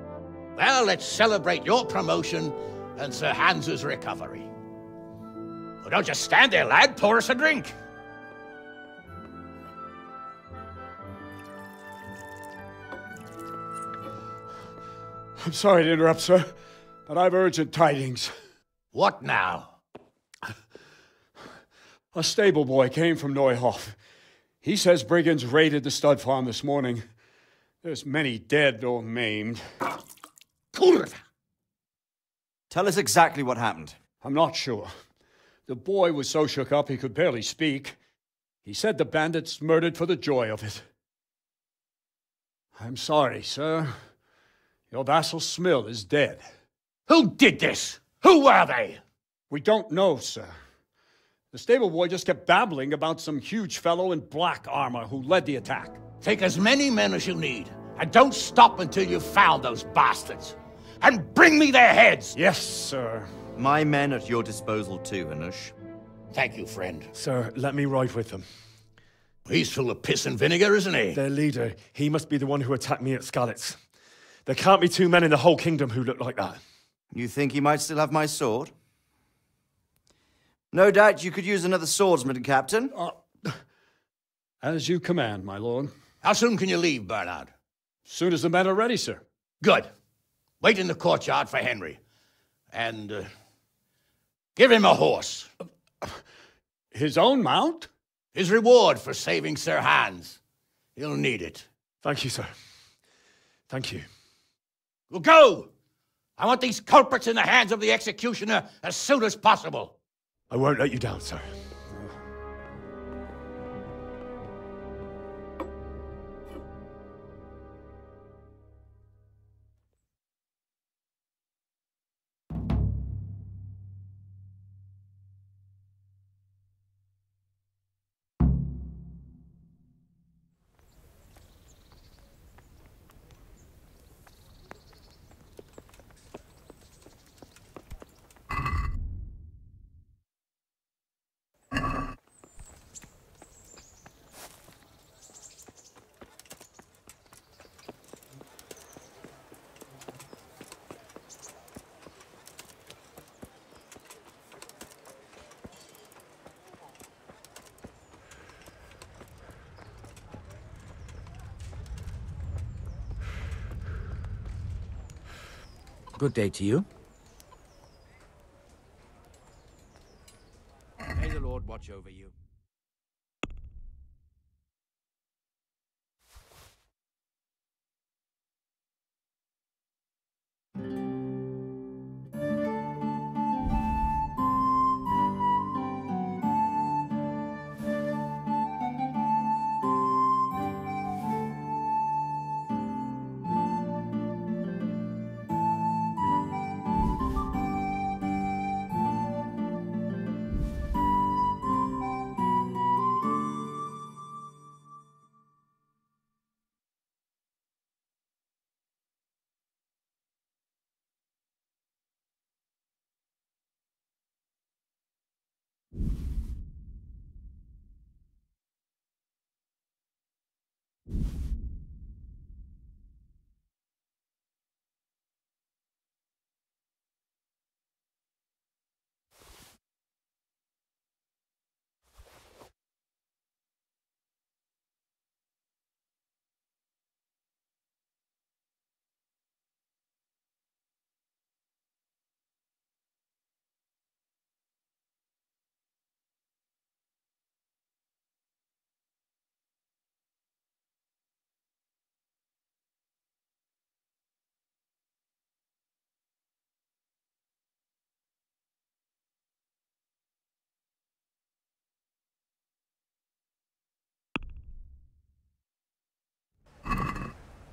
Well, let's celebrate your promotion and Sir Hans's recovery. Well, don't just stand there, lad. Pour us a drink.
I'm sorry to interrupt, sir, but I've urgent tidings.
What now?
A stable boy came from Neuhof. He says brigands raided the stud farm this morning. There's many dead or maimed.
Tell us exactly what happened.
I'm not sure. The boy was so shook up he could barely speak. He said the bandits murdered for the joy of it. I'm sorry, sir. Your vassal Smill is dead.
Who did this? Who were they?
We don't know, sir. The stable boy just kept babbling about some huge fellow in black armor who led the attack.
Take as many men as you need, and don't stop until you've found those bastards. And bring me their heads!
Yes, sir.
My men at your disposal too, Hanush.
Thank you, friend.
Sir, let me ride with them.
He's full of piss and vinegar, isn't he?
Their leader, he must be the one who attacked me at Skalitz. There can't be 2 men in the whole kingdom who look like that.
You think he might still have my sword? No doubt you could use another swordsman, Captain.
As you command, my lord.
How soon can you leave, Bernard?
Soon as the men are ready, sir.
Good. Wait in the courtyard for Henry. And, give him a horse.
His own mount?
His reward for saving Sir Hans. He'll need it.
Thank you, sir. Thank you.
Well, go! I want these culprits in the hands of the executioner as soon as possible.
I won't let you down, sir.
Good day to you. May the Lord watch over you.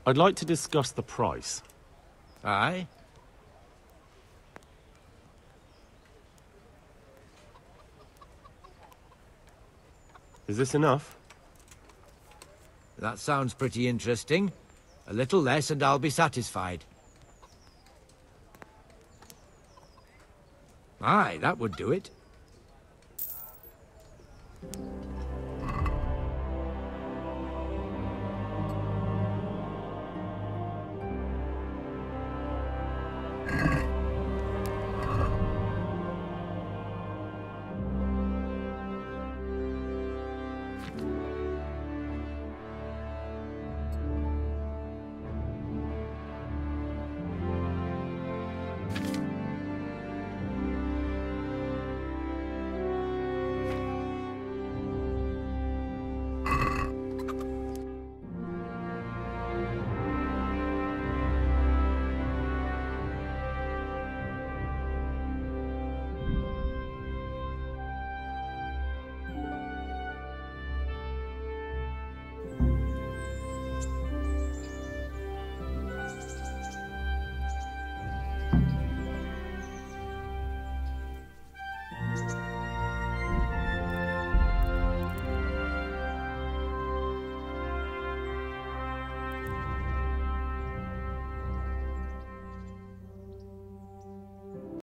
I'd like to discuss the price.
Aye?
Is this enough?
That sounds pretty interesting. A little less and I'll be satisfied. Aye, that would do it.